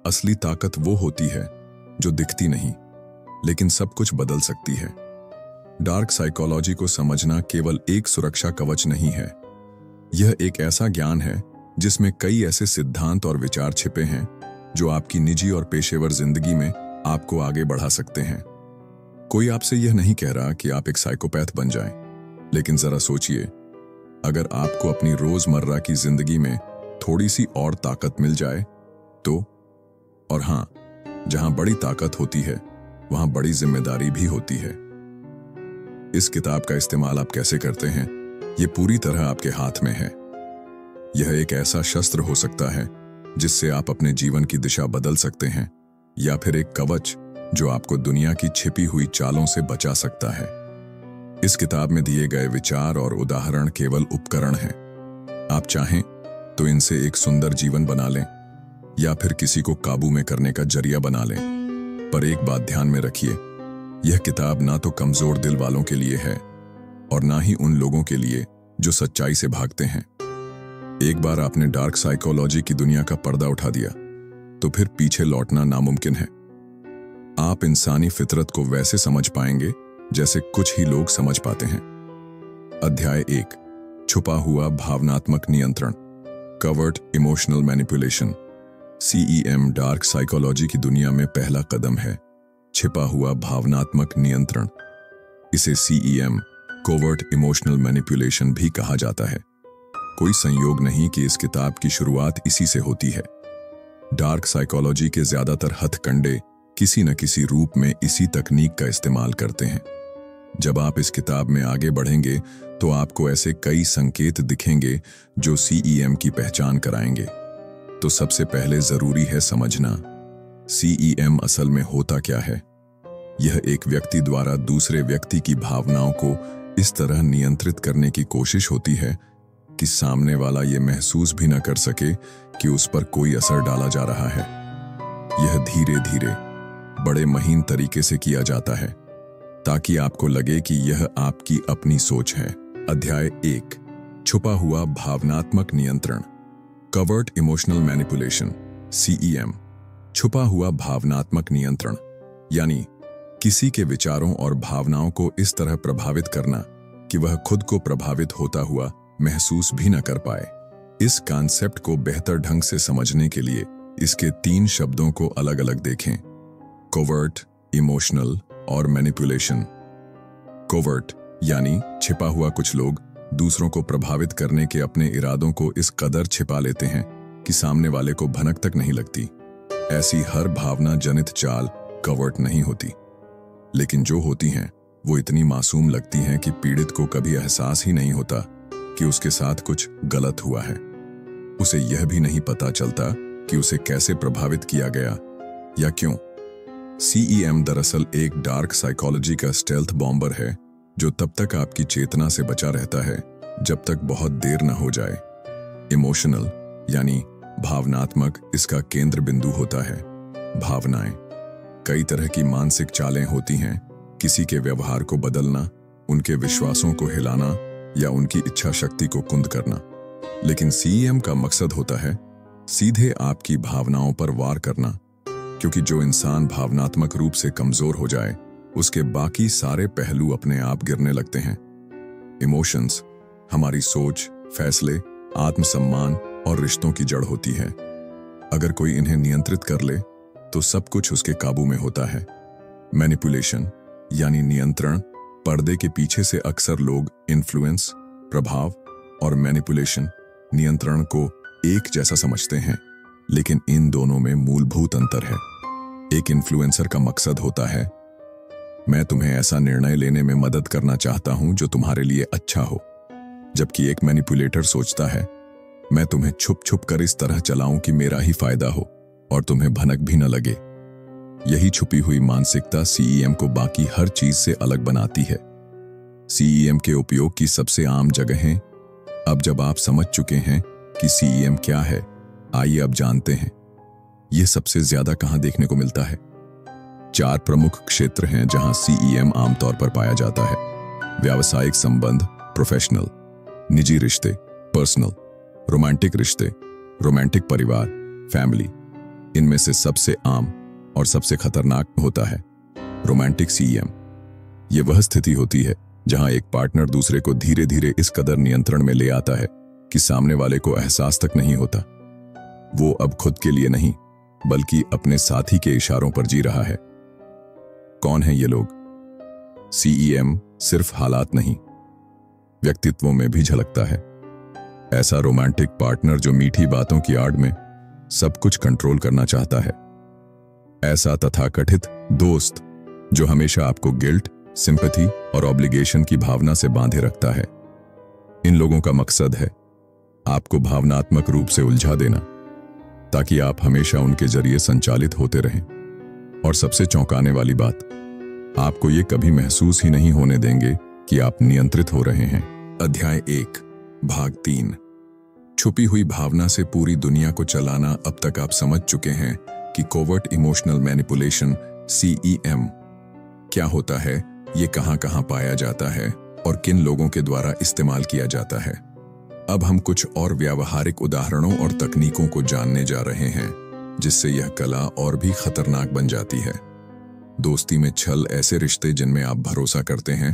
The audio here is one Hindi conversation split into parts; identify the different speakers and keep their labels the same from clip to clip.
Speaker 1: असली ताकत वो होती है जो दिखती नहीं, लेकिन सब कुछ बदल सकती है। डार्क साइकोलॉजी को समझना केवल एक सुरक्षा कवच नहीं है, यह एक ऐसा ज्ञान है जिसमें कई ऐसे सिद्धांत और विचार छिपे हैं जो आपकी निजी और पेशेवर जिंदगी में आपको आगे बढ़ा सकते हैं। कोई आपसे यह नहीं कह रहा कि आप एक साइकोपैथ बन जाएं, लेकिन जरा सोचिए, अगर आपको अपनी रोजमर्रा की जिंदगी में थोड़ी सी और ताकत मिल जाए तो। और हां, जहां बड़ी ताकत होती है वहां बड़ी जिम्मेदारी भी होती है। इस किताब का इस्तेमाल आप कैसे करते हैं, यह पूरी तरह आपके हाथ में है। यह एक ऐसा शस्त्र हो सकता है जिससे आप अपने जीवन की दिशा बदल सकते हैं, या फिर एक कवच जो आपको दुनिया की छिपी हुई चालों से बचा सकता है। इस किताब में दिए गए विचार और उदाहरण केवल उपकरण हैं। आप चाहें तो इनसे एक सुंदर जीवन बना लें या फिर किसी को काबू में करने का जरिया बना लें। पर एक बात ध्यान में रखिए, यह किताब ना तो कमजोर दिल वालों के लिए है और ना ही उन लोगों के लिए जो सच्चाई से भागते हैं। एक बार आपने डार्क साइकोलॉजी की दुनिया का पर्दा उठा दिया तो फिर पीछे लौटना नामुमकिन है। आप इंसानी फितरत को वैसे समझ पाएंगे जैसे कुछ ही लोग समझ पाते हैं। अध्याय 1, छुपा हुआ भावनात्मक नियंत्रण, covert emotional manipulation. CEM dark psychology की दुनिया में पहला कदम है, छिपा हुआ भावनात्मक नियंत्रण। इसे CEM कोवर्ट इमोशनल मैनिपुलेशन भी कहा जाता है। कोई संयोग नहीं कि इस किताब की शुरुआत इसी से होती है। डार्क साइकोलॉजी के ज्यादातर हथकंडे किसी न किसी रूप में इसी तकनीक का इस्तेमाल करते हैं। जब आप इस किताब में आगे बढ़ेंगे तो आपको ऐसे कई संकेत दिखेंगे जो CEM की पहचान कराएंगे। तो सबसे पहले जरूरी है समझना, CEM असल में होता क्या है। यह एक व्यक्ति द्वारा दूसरे व्यक्ति की भावनाओं को इस तरह नियंत्रित करने की कोशिश होती है कि सामने वाला यह महसूस भी न कर सके कि उस पर कोई असर डाला जा रहा है। यह धीरे धीरे बड़े महीन तरीके से किया जाता है ताकि आपको लगे कि यह आपकी अपनी सोच है। अध्याय 1, छुपा हुआ भावनात्मक नियंत्रण, कवर्ट इमोशनल मैनिपुलेशन। CEM छुपा हुआ भावनात्मक नियंत्रण, यानी किसी के विचारों और भावनाओं को इस तरह प्रभावित करना कि वह खुद को प्रभावित होता हुआ महसूस भी न कर पाए। इस कॉन्सेप्ट को बेहतर ढंग से समझने के लिए इसके 3 शब्दों को अलग अलग देखें, कोवर्ट, इमोशनल और मैनिपुलेशन। कोवर्ट यानी छिपा हुआ। कुछ लोग दूसरों को प्रभावित करने के अपने इरादों को इस कदर छिपा लेते हैं कि सामने वाले को भनक तक नहीं लगती। ऐसी हर भावना जनित चाल कवर्ट नहीं होती, लेकिन जो होती हैं वो इतनी मासूम लगती हैं कि पीड़ित को कभी एहसास ही नहीं होता कि उसके साथ कुछ गलत हुआ है। उसे यह भी नहीं पता चलता कि उसे कैसे प्रभावित किया गया या क्यों। CEM दरअसल एक डार्क साइकोलॉजी का स्टेल्थ बॉम्बर है जो तब तक आपकी चेतना से बचा रहता है जब तक बहुत देर न हो जाए। इमोशनल यानी भावनात्मक इसका केंद्र बिंदु होता है। भावनाएं कई तरह की मानसिक चालें होती हैं, किसी के व्यवहार को बदलना, उनके विश्वासों को हिलाना या उनकी इच्छा शक्ति को कुंद करना। लेकिन CEM का मकसद होता है सीधे आपकी भावनाओं पर वार करना, क्योंकि जो इंसान भावनात्मक रूप से कमजोर हो जाए उसके बाकी सारे पहलू अपने आप गिरने लगते हैं। इमोशंस हमारी सोच, फैसले, आत्मसम्मान और रिश्तों की जड़ होती है। अगर कोई इन्हें नियंत्रित कर ले तो सब कुछ उसके काबू में होता है। मैनिपुलेशन यानी नियंत्रण, पर्दे के पीछे से अक्सर लोग इन्फ्लुएंस, प्रभाव और मैनिपुलेशन, नियंत्रण को एक जैसा समझते हैं, लेकिन इन दोनों में मूलभूत अंतर है। एक इन्फ्लुएंसर का मकसद होता है, मैं तुम्हें ऐसा निर्णय लेने में मदद करना चाहता हूं जो तुम्हारे लिए अच्छा हो, जबकि एक मैनिपुलेटर सोचता है, मैं तुम्हें छुप छुप कर इस तरह चलाऊं कि मेरा ही फायदा हो और तुम्हें भनक भी न लगे। यही छुपी हुई मानसिकता CEM को बाकी हर चीज से अलग बनाती है। CEM के उपयोग की सबसे आम जगहें। अब जब आप समझ चुके हैं कि CEM क्या है, आइए अब जानते हैं यह सबसे ज्यादा कहां देखने को मिलता है। 4 प्रमुख क्षेत्र हैं जहां CEM आमतौर पर पाया जाता है। व्यावसायिक संबंध, प्रोफेशनल, निजी रिश्ते, पर्सनल, रोमांटिक रिश्ते, रोमांटिक परिवार, फैमिली, इनमें से सबसे आम और सबसे खतरनाक होता है रोमांटिक सीईएम। ये वह स्थिति होती है जहां एक पार्टनर दूसरे को धीरे धीरे इस कदर नियंत्रण में ले आता है कि सामने वाले को एहसास तक नहीं होता। वो अब खुद के लिए नहीं बल्कि अपने साथी के इशारों पर जी रहा है। कौन है ये लोग? सीईएम सिर्फ हालात नहीं, व्यक्तित्वों में भी झलकता है। ऐसा रोमांटिक पार्टनर जो मीठी बातों की आड़ में सब कुछ कंट्रोल करना चाहता है। ऐसा तथाकथित दोस्त जो हमेशा आपको गिल्ट, सिंपैथी और ऑब्लिगेशन की भावना से बांधे रखता है। इन लोगों का मकसद है आपको भावनात्मक रूप से उलझा देना ताकि आप हमेशा उनके जरिए संचालित होते रहें। और सबसे चौंकाने वाली बात, आपको ये कभी महसूस ही नहीं होने देंगे कि आप नियंत्रित हो रहे हैं। अध्याय 1 भाग 3। छुपी हुई भावना से पूरी दुनिया को चलाना। अब तक आप समझ चुके हैं कि कोवर्ट इमोशनल मैनिपुलेशन सीईएम क्या होता है, ये कहां-कहां पाया जाता है और किन लोगों के द्वारा इस्तेमाल किया जाता है। अब हम कुछ और व्यावहारिक उदाहरणों और तकनीकों को जानने जा रहे हैं जिससे यह कला और भी खतरनाक बन जाती है। दोस्ती में छल, ऐसे रिश्ते जिनमें आप भरोसा करते हैं,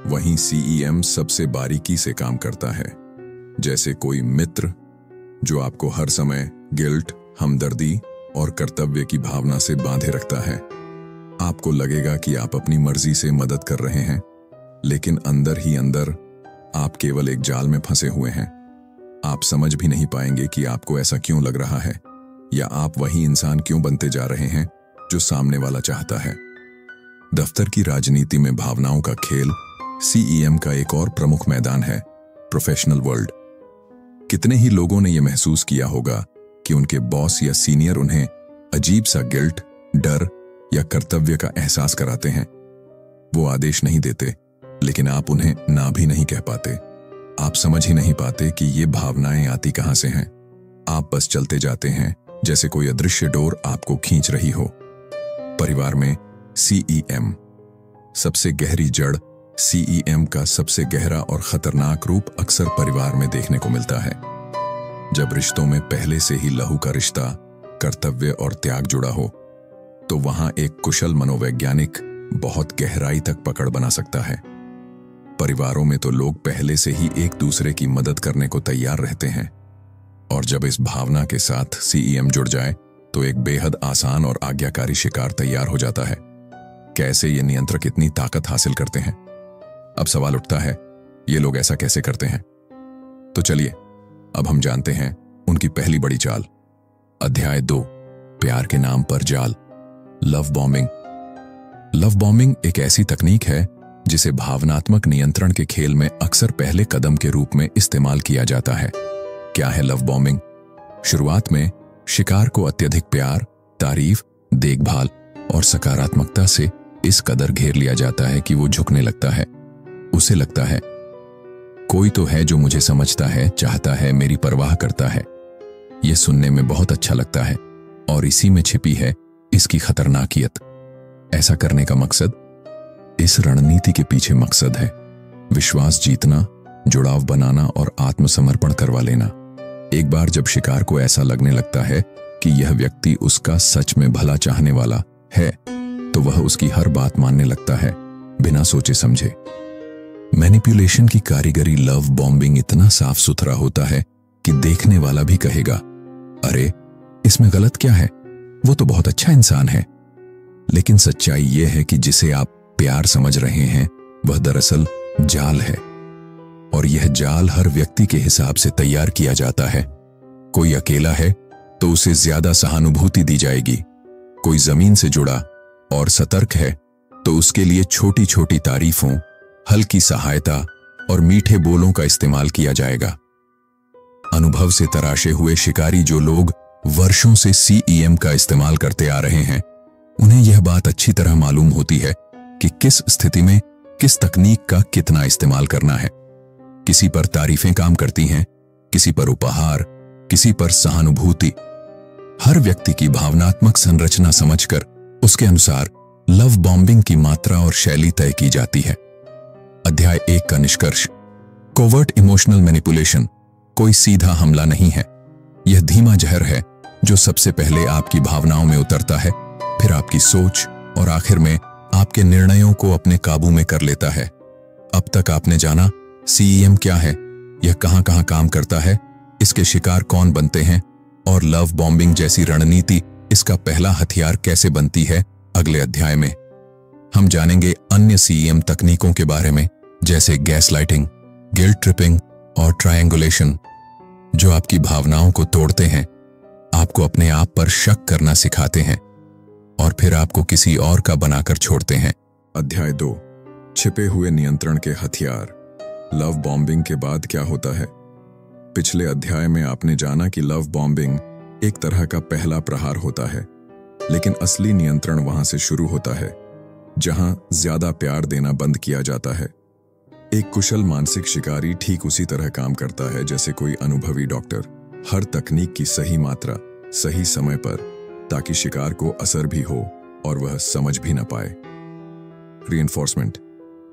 Speaker 1: वहीं सीईएम सबसे बारीकी से काम करता है। जैसे कोई मित्र जो आपको हर समय गिल्ट, हमदर्दी और कर्तव्य की भावना से बांधे रखता है। आपको लगेगा कि आप अपनी मर्जी से मदद कर रहे हैं, लेकिन अंदर ही अंदर आप केवल एक जाल में फंसे हुए हैं। आप समझ भी नहीं पाएंगे कि आपको ऐसा क्यों लग रहा है या आप वही इंसान क्यों बनते जा रहे हैं जो सामने वाला चाहता है। दफ्तर की राजनीति में भावनाओं का खेल सीईएम का एक और प्रमुख मैदान है, प्रोफेशनल वर्ल्ड। कितने ही लोगों ने यह महसूस किया होगा कि उनके बॉस या सीनियर उन्हें अजीब सा गिल्ट, डर या कर्तव्य का एहसास कराते हैं। वो आदेश नहीं देते, लेकिन आप उन्हें ना भी नहीं कह पाते। आप समझ ही नहीं पाते कि ये भावनाएं आती कहां से हैं। आप बस चलते जाते हैं जैसे कोई अदृश्य डोर आपको खींच रही हो। परिवार में सीईएम सबसे गहरी जड़। सीईएम का सबसे गहरा और खतरनाक रूप अक्सर परिवार में देखने को मिलता है। जब रिश्तों में पहले से ही लहू का रिश्ता, कर्तव्य और त्याग जुड़ा हो, तो वहां एक कुशल मनोवैज्ञानिक बहुत गहराई तक पकड़ बना सकता है। परिवारों में तो लोग पहले से ही एक दूसरे की मदद करने को तैयार रहते हैं, और जब इस भावना के साथ सीईएम जुड़ जाए तो एक बेहद आसान और आज्ञाकारी शिकार तैयार हो जाता है। कैसे ये नियंत्रक इतनी ताकत हासिल करते हैं? अब सवाल उठता है, ये लोग ऐसा कैसे करते हैं? तो चलिए अब हम जानते हैं उनकी पहली बड़ी चाल। अध्याय 2 प्यार के नाम पर जाल, लव बॉम्बिंग। लव बॉम्बिंग एक ऐसी तकनीक है जिसे भावनात्मक नियंत्रण के खेल में अक्सर पहले कदम के रूप में इस्तेमाल किया जाता है। क्या है लव बॉम्बिंग? शुरुआत में शिकार को अत्यधिक प्यार, तारीफ, देखभाल और सकारात्मकता से इस कदर घेर लिया जाता है कि वो झुकने लगता है। उसे लगता है कोई तो है जो मुझे समझता है, चाहता है, मेरी परवाह करता है। यह सुनने में बहुत अच्छा लगता है और इसी में छिपी है इसकी खतरनाकियत। ऐसा करने का मकसद, इस रणनीति के पीछे मकसद है विश्वास जीतना, जुड़ाव बनाना और आत्मसमर्पण करवा लेना। एक बार जब शिकार को ऐसा लगने लगता है कि यह व्यक्ति उसका सच में भला चाहने वाला है, तो वह उसकी हर बात मानने लगता है बिना सोचे समझे। मैनिपुलेशन की कारीगरी लव बॉम्बिंग इतना साफ सुथरा होता है कि देखने वाला भी कहेगा, अरे इसमें गलत क्या है, वो तो बहुत अच्छा इंसान है। लेकिन सच्चाई यह है कि जिसे आप प्यार समझ रहे हैं वह दरअसल जाल है, और यह जाल हर व्यक्ति के हिसाब से तैयार किया जाता है। कोई अकेला है तो उसे ज्यादा सहानुभूति दी जाएगी, कोई जमीन से जुड़ा और सतर्क है तो उसके लिए छोटी छोटी तारीफों, हल्की सहायता और मीठे बोलों का इस्तेमाल किया जाएगा। अनुभव से तराशे हुए शिकारी जो लोग वर्षों से सीईएम का इस्तेमाल करते आ रहे हैं, उन्हें यह बात अच्छी तरह मालूम होती है कि किस स्थिति में किस तकनीक का कितना इस्तेमाल करना है। किसी पर तारीफें काम करती हैं, किसी पर उपहार, किसी पर सहानुभूति। हर व्यक्ति की भावनात्मक संरचना समझकर उसके अनुसार लव बॉम्बिंग की मात्रा और शैली तय की जाती है। अध्याय 1 का निष्कर्ष। कोवर्ट इमोशनल मैनिपुलेशन कोई सीधा हमला नहीं है। यह धीमा जहर है जो सबसे पहले आपकी भावनाओं में उतरता है, फिर आपकी सोच और आखिर में आपके निर्णयों को अपने काबू में कर लेता है। अब तक आपने जाना सीईएम क्या है, यह कहां-कहां काम करता है, इसके शिकार कौन बनते हैं और लव बॉम्बिंग जैसी रणनीति इसका पहला हथियार कैसे बनती है। अगले अध्याय में हम जानेंगे अन्य सीईएम तकनीकों के बारे में, जैसे गैसलाइटिंग, गिल्ट ट्रिपिंग और ट्रायंगुलेशन, जो आपकी भावनाओं को तोड़ते हैं, आपको अपने आप पर शक करना सिखाते हैं और फिर आपको किसी और का बनाकर छोड़ते हैं। अध्याय 2, छिपे हुए नियंत्रण के हथियार। लव बॉम्बिंग के बाद क्या होता है? पिछले अध्याय में आपने जाना कि लव बॉम्बिंग एक तरह का पहला प्रहार होता है, लेकिन असली नियंत्रण वहां से शुरू होता है जहां ज्यादा प्यार देना बंद किया जाता है। एक कुशल मानसिक शिकारी ठीक उसी तरह काम करता है जैसे कोई अनुभवी डॉक्टर, हर तकनीक की सही मात्रा, सही समय पर, ताकि शिकार को असर भी हो और वह समझ भी न पाए। रीइंफोर्समेंट।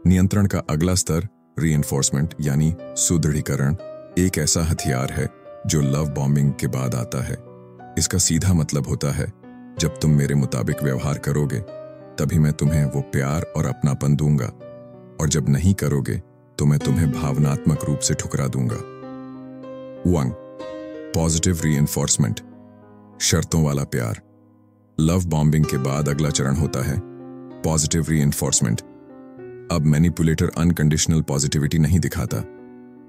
Speaker 1: नियंत्रण का अगला स्तर रीइंफोर्समेंट यानी सुदृढ़ीकरण एक ऐसा हथियार है जो लव बॉम्बिंग के बाद आता है। इसका सीधा मतलब होता है, जब तुम मेरे मुताबिक व्यवहार करोगे तभी मैं तुम्हें वो प्यार और अपनापन दूंगा, और जब नहीं करोगे तो मैं तुम्हें भावनात्मक रूप से ठुकरा दूंगा। 1. पॉजिटिव रीइंफोर्समेंट, शर्तों वाला प्यार। लव बॉम्बिंग के बाद अगला चरण होता है पॉजिटिव रीइंफोर्समेंट। अब मैनिपुलेटर अनकंडीशनल पॉजिटिविटी नहीं दिखाता,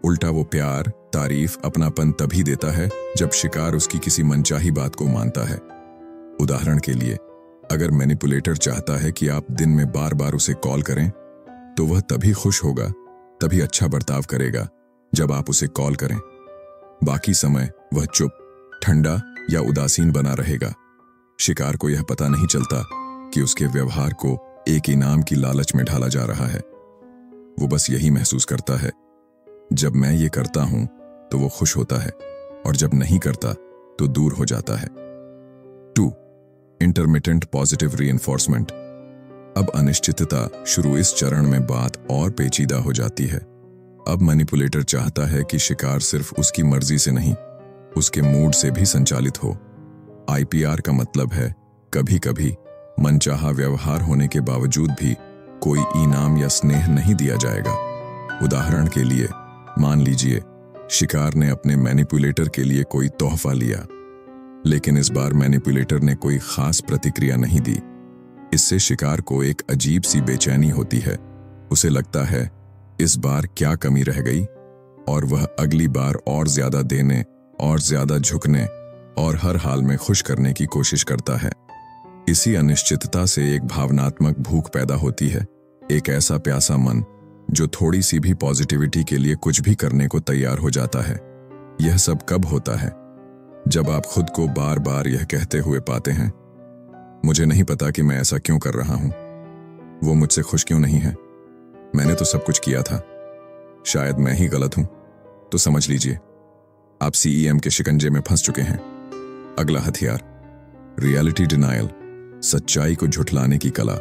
Speaker 1: उल्टा वो प्यार, तारीफ, अपनापन तभी देता है जब शिकार उसकी किसी मनचाही बात को मानता है। उदाहरण के लिए, अगर मैनिपुलेटर चाहता है कि आप दिन में बार बार उसे कॉल करें, तो वह तभी खुश होगा, तभी अच्छा बर्ताव करेगा जब आप उसे कॉल करें। बाकी समय वह चुप, ठंडा या उदासीन बना रहेगा। शिकार को यह पता नहीं चलता कि उसके व्यवहार को एक इनाम की लालच में ढाला जा रहा है। वो बस यही महसूस करता है, जब मैं ये करता हूं तो वो खुश होता है, और जब नहीं करता तो दूर हो जाता है। 2. Intermittent positive reinforcement. अब अनिश्चितता शुरू। इस चरण में बात और पेचीदा हो जाती है। अब मैनिपुलेटर चाहता है कि शिकार सिर्फ उसकी मर्जी से नहीं, उसके मूड से भी संचालित हो। आईपीआर का मतलब है कभी कभी मनचाहा व्यवहार होने के बावजूद भी कोई इनाम या स्नेह नहीं दिया जाएगा। उदाहरण के लिए, मान लीजिए शिकार ने अपने मैनिपुलेटर के लिए कोई तोहफा लिया, लेकिन इस बार मैनिपुलेटर ने कोई खास प्रतिक्रिया नहीं दी। इससे शिकार को एक अजीब सी बेचैनी होती है। उसे लगता है इस बार क्या कमी रह गई, और वह अगली बार और ज्यादा देने और ज्यादा झुकने और हर हाल में खुश करने की कोशिश करता है। इसी अनिश्चितता से एक भावनात्मक भूख पैदा होती है, एक ऐसा प्यासा मन जो थोड़ी सी भी पॉजिटिविटी के लिए कुछ भी करने को तैयार हो जाता है। यह सब कब होता है? जब आप खुद को बार बार यह कहते हुए पाते हैं, मुझे नहीं पता कि मैं ऐसा क्यों कर रहा हूं, वो मुझसे खुश क्यों नहीं है, मैंने तो सब कुछ किया था, शायद मैं ही गलत हूं। तो समझ लीजिए आप सीईएम के शिकंजे में फंस चुके हैं। अगला हथियार रियलिटी डिनायल, सच्चाई को झुठलाने की कला।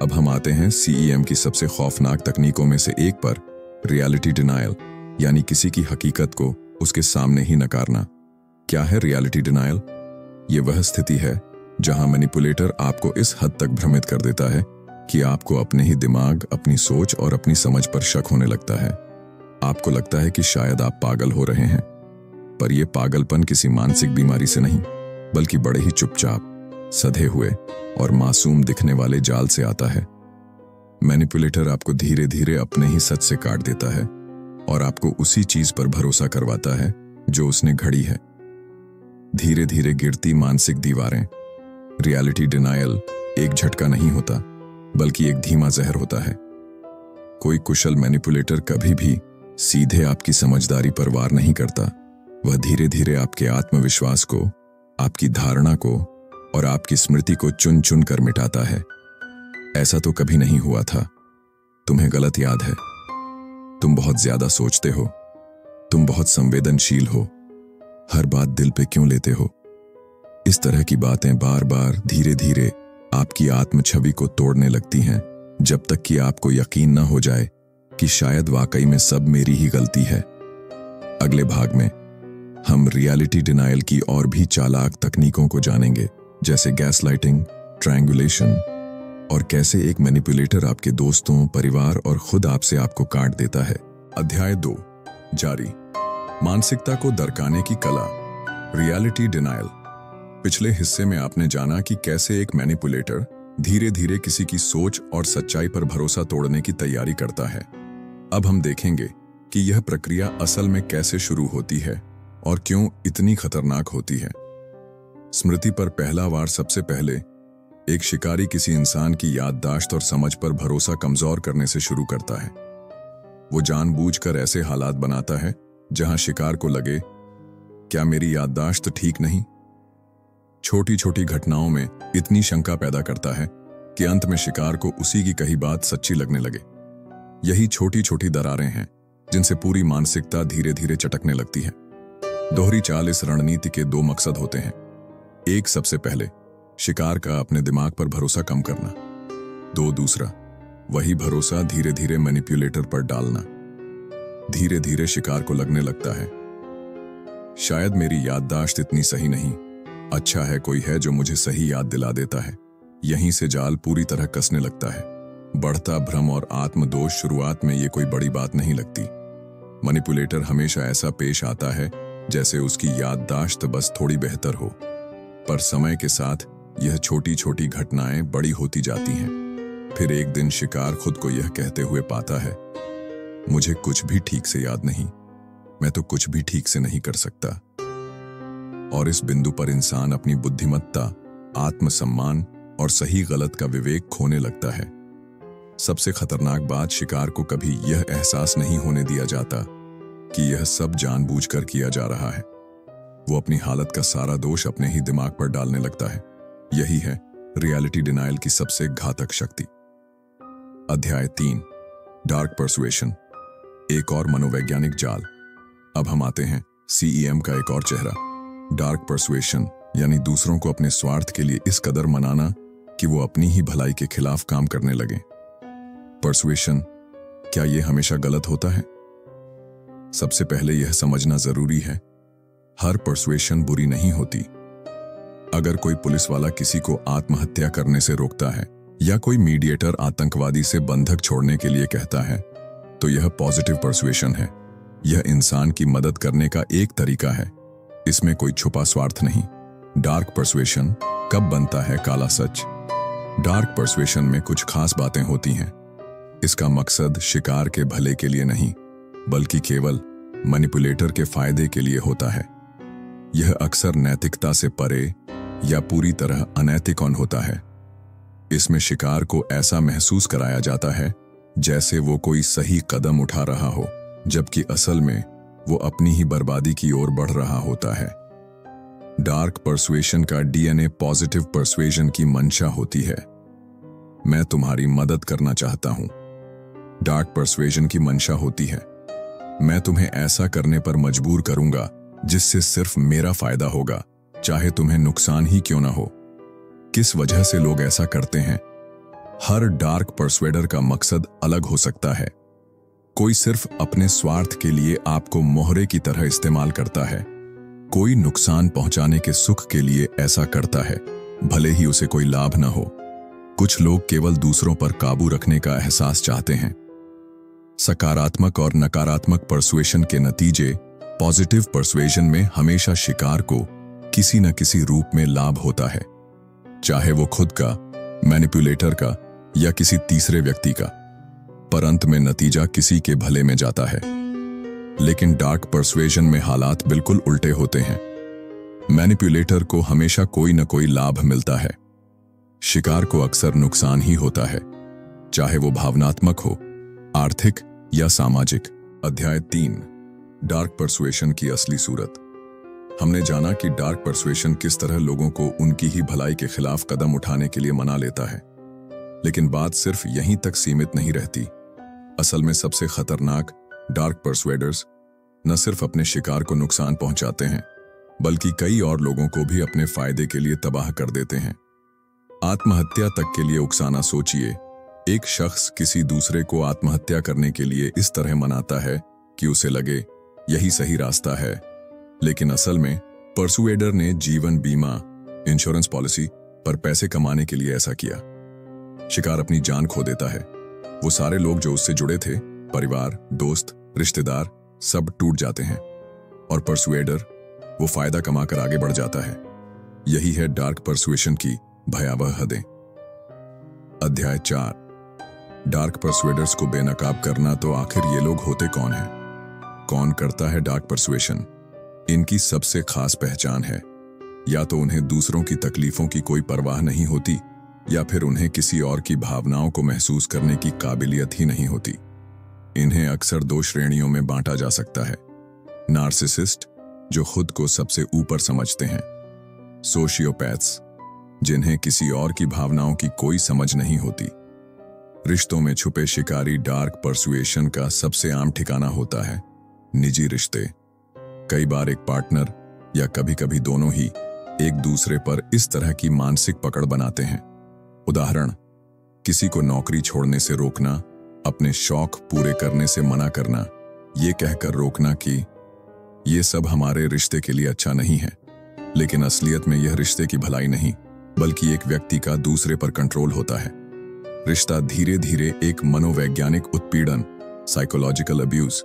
Speaker 1: अब हम आते हैं सीईएम की सबसे खौफनाक तकनीकों में से एक पर, रियलिटी डिनायल, यानी किसी की हकीकत को उसके सामने ही नकारना। क्या है रियलिटी डिनायल? ये वह स्थिति है जहां मैनिपुलेटर आपको इस हद तक भ्रमित कर देता है कि आपको अपने ही दिमाग, अपनी सोच और अपनी समझ पर शक होने लगता है। आपको लगता है कि शायद आप पागल हो रहे हैं, पर यह पागलपन किसी मानसिक बीमारी से नहीं, बल्कि बड़े ही चुपचाप, सधे हुए और मासूम दिखने वाले जाल से आता है। मैनिपुलेटर आपको धीरे धीरे अपने ही सच से काट देता है और आपको उसी चीज पर भरोसा करवाता है जो उसने घड़ी है। धीरे धीरे गिरती मानसिक दीवारें। रियलिटी डिनायल एक झटका नहीं होता, बल्कि एक धीमा जहर होता है। कोई कुशल मैनिपुलेटर कभी भी सीधे आपकी समझदारी पर वार नहीं करता। वह धीरे धीरे आपके आत्मविश्वास को, आपकी धारणा को और आपकी स्मृति को चुन चुन कर मिटाता है। ऐसा तो कभी नहीं हुआ था, तुम्हें गलत याद है, तुम बहुत ज्यादा सोचते हो, तुम बहुत संवेदनशील हो, हर बात दिल पे क्यों लेते हो। इस तरह की बातें बार बार धीरे धीरे आपकी आत्म छवि को तोड़ने लगती हैं, जब तक कि आपको यकीन न हो जाए कि शायद वाकई में सब मेरी ही गलती है। अगले भाग में हम रियलिटी डिनायल की और भी चालाक तकनीकों को जानेंगे, जैसे गैसलाइटिंग, ट्रायंगुलेशन और कैसे एक मैनिपुलेटर आपके दोस्तों, परिवार और खुद आपसे आपको काट देता है। अध्याय 2 जारी, मानसिकता को दरकाने की कला, रियलिटी डिनायल। पिछले हिस्से में आपने जाना कि कैसे एक मैनिपुलेटर धीरे धीरे किसी की सोच और सच्चाई पर भरोसा तोड़ने की तैयारी करता है। अब हम देखेंगे कि यह प्रक्रिया असल में कैसे शुरू होती है और क्यों इतनी खतरनाक होती है। स्मृति पर पहला वार सबसे पहले एक शिकारी किसी इंसान की याददाश्त और समझ पर भरोसा कमजोर करने से शुरू करता है। वो जानबूझकर ऐसे हालात बनाता है जहां शिकार को लगे, क्या मेरी याददाश्त ठीक नहीं? छोटी छोटी घटनाओं में इतनी शंका पैदा करता है कि अंत में शिकार को उसी की कही बात सच्ची लगने लगे। यही छोटी छोटी दरारें हैं जिनसे पूरी मानसिकता धीरे धीरे चटकने लगती है। दोहरी चाल इस रणनीति के 2 मकसद होते हैं। एक, सबसे पहले शिकार का अपने दिमाग पर भरोसा कम करना। 2, दूसरा, वही भरोसा धीरे धीरे मैनिपुलेटर पर डालना। धीरे धीरे शिकार को लगने लगता है, शायद मेरी याददाश्त इतनी सही नहीं, अच्छा है कोई है जो मुझे सही याद दिला देता है। यहीं से जाल पूरी तरह कसने लगता है। बढ़ता भ्रम और आत्मदोष शुरुआत में ये कोई बड़ी बात नहीं लगती। मैनिपुलेटर हमेशा ऐसा पेश आता है जैसे उसकी याददाश्त बस थोड़ी बेहतर हो, पर समय के साथ यह छोटी छोटी घटनाएं बड़ी होती जाती हैं। फिर एक दिन शिकार खुद को यह कहते हुए पाता है, मुझे कुछ भी ठीक से याद नहीं, मैं तो कुछ भी ठीक से नहीं कर सकता। और इस बिंदु पर इंसान अपनी बुद्धिमत्ता, आत्मसम्मान और सही गलत का विवेक खोने लगता है। सबसे खतरनाक बात, शिकार को कभी यह एहसास नहीं होने दिया जाता कि यह सब जानबूझकर किया जा रहा है। वो अपनी हालत का सारा दोष अपने ही दिमाग पर डालने लगता है। यही है रियलिटी डिनायल की सबसे घातक शक्ति। अध्याय 3 डार्क परसुएशन, एक और मनोवैज्ञानिक जाल। अब हम आते हैं CEM का एक और चेहरा, डार्क परसुएशन, यानी दूसरों को अपने स्वार्थ के लिए इस कदर मनाना कि वो अपनी ही भलाई के खिलाफ काम करने लगे। परसुएशन, क्या यह हमेशा गलत होता है? सबसे पहले यह समझना जरूरी है, हर परसुएशन बुरी नहीं होती। अगर कोई पुलिस वाला किसी को आत्महत्या करने से रोकता है या कोई मीडिएटर आतंकवादी से बंधक छोड़ने के लिए कहता है, तो यह पॉजिटिव परसुएशन है। यह इंसान की मदद करने का एक तरीका है, इसमें कोई छुपा स्वार्थ नहीं। डार्क परसुएशन कब बनता है काला सच? डार्क परसुएशन में कुछ खास बातें होती हैं। इसका मकसद शिकार के भले के लिए नहीं, बल्कि केवल मैनिपुलेटर के फायदे के लिए होता है। यह अक्सर नैतिकता से परे या पूरी तरह अनैतिक होता है। इसमें शिकार को ऐसा महसूस कराया जाता है जैसे वो कोई सही कदम उठा रहा हो, जबकि असल में वो अपनी ही बर्बादी की ओर बढ़ रहा होता है। डार्क परसुएशन का DNA पॉजिटिव परसुएशन की मंशा होती है, मैं तुम्हारी मदद करना चाहता हूं। डार्क परसुएशन की मंशा होती है, मैं तुम्हें ऐसा करने पर मजबूर करूंगा जिससे सिर्फ मेरा फायदा होगा, चाहे तुम्हें नुकसान ही क्यों ना हो। किस वजह से लोग ऐसा करते हैं? हर डार्क परसुएडर का मकसद अलग हो सकता है। कोई सिर्फ अपने स्वार्थ के लिए आपको मोहरे की तरह इस्तेमाल करता है, कोई नुकसान पहुंचाने के सुख के लिए ऐसा करता है, भले ही उसे कोई लाभ न हो। कुछ लोग केवल दूसरों पर काबू रखने का एहसास चाहते हैं। सकारात्मक और नकारात्मक परसुएशन के नतीजे, पॉजिटिव परसुएशन में हमेशा शिकार को किसी न किसी रूप में लाभ होता है, चाहे वो खुद का, मैनिपुलेटर का या किसी तीसरे व्यक्ति का, पर अंत में नतीजा किसी के भले में जाता है। लेकिन डार्क परसुएशन में हालात बिल्कुल उल्टे होते हैं। मैनिपुलेटर को हमेशा कोई न कोई लाभ मिलता है, शिकार को अक्सर नुकसान ही होता है, चाहे वो भावनात्मक हो, आर्थिक या सामाजिक। अध्याय 3 डार्क परसुएशन की असली सूरत। हमने जाना कि डार्क परसुएशन किस तरह लोगों को उनकी ही भलाई के खिलाफ कदम उठाने के लिए मना लेता है, लेकिन बात सिर्फ यहीं तक सीमित नहीं रहती। असल में सबसे खतरनाक डार्क परसुएडर्स न सिर्फ अपने शिकार को नुकसान पहुंचाते हैं, बल्कि कई और लोगों को भी अपने फायदे के लिए तबाह कर देते हैं। आत्महत्या तक के लिए उकसाना सोचिए। एक शख्स किसी दूसरे को आत्महत्या करने के लिए इस तरह मनाता है कि उसे लगे यही सही रास्ता है, लेकिन असल में परसुएडर ने जीवन बीमा इंश्योरेंस पॉलिसी पर पैसे कमाने के लिए ऐसा किया। शिकार अपनी जान खो देता है। वो सारे लोग जो उससे जुड़े थे, परिवार, दोस्त, रिश्तेदार, सब टूट जाते हैं और परसुएडर वो फायदा कमाकर आगे बढ़ जाता है। यही है डार्क परसुएशन की भयावह हदें। अध्याय 4, डार्क परसुएडर्स को बेनकाब करना। तो आखिर ये लोग होते कौन हैं? कौन करता है डार्क परसुएशन? इनकी सबसे खास पहचान है, या तो उन्हें दूसरों की तकलीफों की कोई परवाह नहीं होती, या फिर उन्हें किसी और की भावनाओं को महसूस करने की काबिलियत ही नहीं होती। इन्हें अक्सर 2 श्रेणियों में बांटा जा सकता है। नार्सिसिस्ट, जो खुद को सबसे ऊपर समझते हैं। सोशियोपैथ्स, जिन्हें किसी और की भावनाओं की कोई समझ नहीं होती। रिश्तों में छुपे शिकारी डार्क परसुएशन का सबसे आम ठिकाना होता है निजी रिश्ते। कई बार एक पार्टनर या कभी-कभी दोनों ही एक दूसरे पर इस तरह की मानसिक पकड़ बनाते हैं। उदाहरण, किसी को नौकरी छोड़ने से रोकना, अपने शौक पूरे करने से मना करना, ये कहकर रोकना कि ये सब हमारे रिश्ते के लिए अच्छा नहीं है। लेकिन असलियत में यह रिश्ते की भलाई नहीं, बल्कि एक व्यक्ति का दूसरे पर कंट्रोल होता है। रिश्ता धीरे धीरे एक मनोवैज्ञानिक उत्पीड़न, साइकोलॉजिकल अब्यूज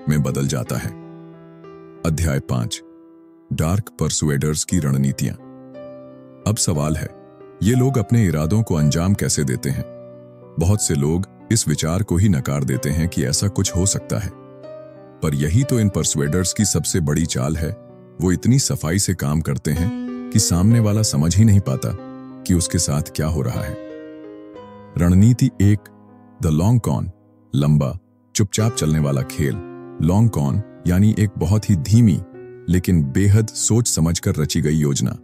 Speaker 1: में बदल जाता है। अध्याय 5, डार्क परसुएडर्स की रणनीतियां। अब सवाल है, ये लोग अपने इरादों को अंजाम कैसे देते हैं? बहुत से लोग इस विचार को ही नकार देते हैं कि ऐसा कुछ हो सकता है, पर यही तो इन परसुएडर्स की सबसे बड़ी चाल है। वो इतनी सफाई से काम करते हैं कि सामने वाला समझ ही नहीं पाता कि उसके साथ क्या हो रहा है। रणनीति 1, द लॉन्ग कॉन, लंबा चुपचाप चलने वाला खेल। लॉन्ग कॉन यानी एक बहुत ही धीमी लेकिन बेहद सोच समझकर रची गई योजना।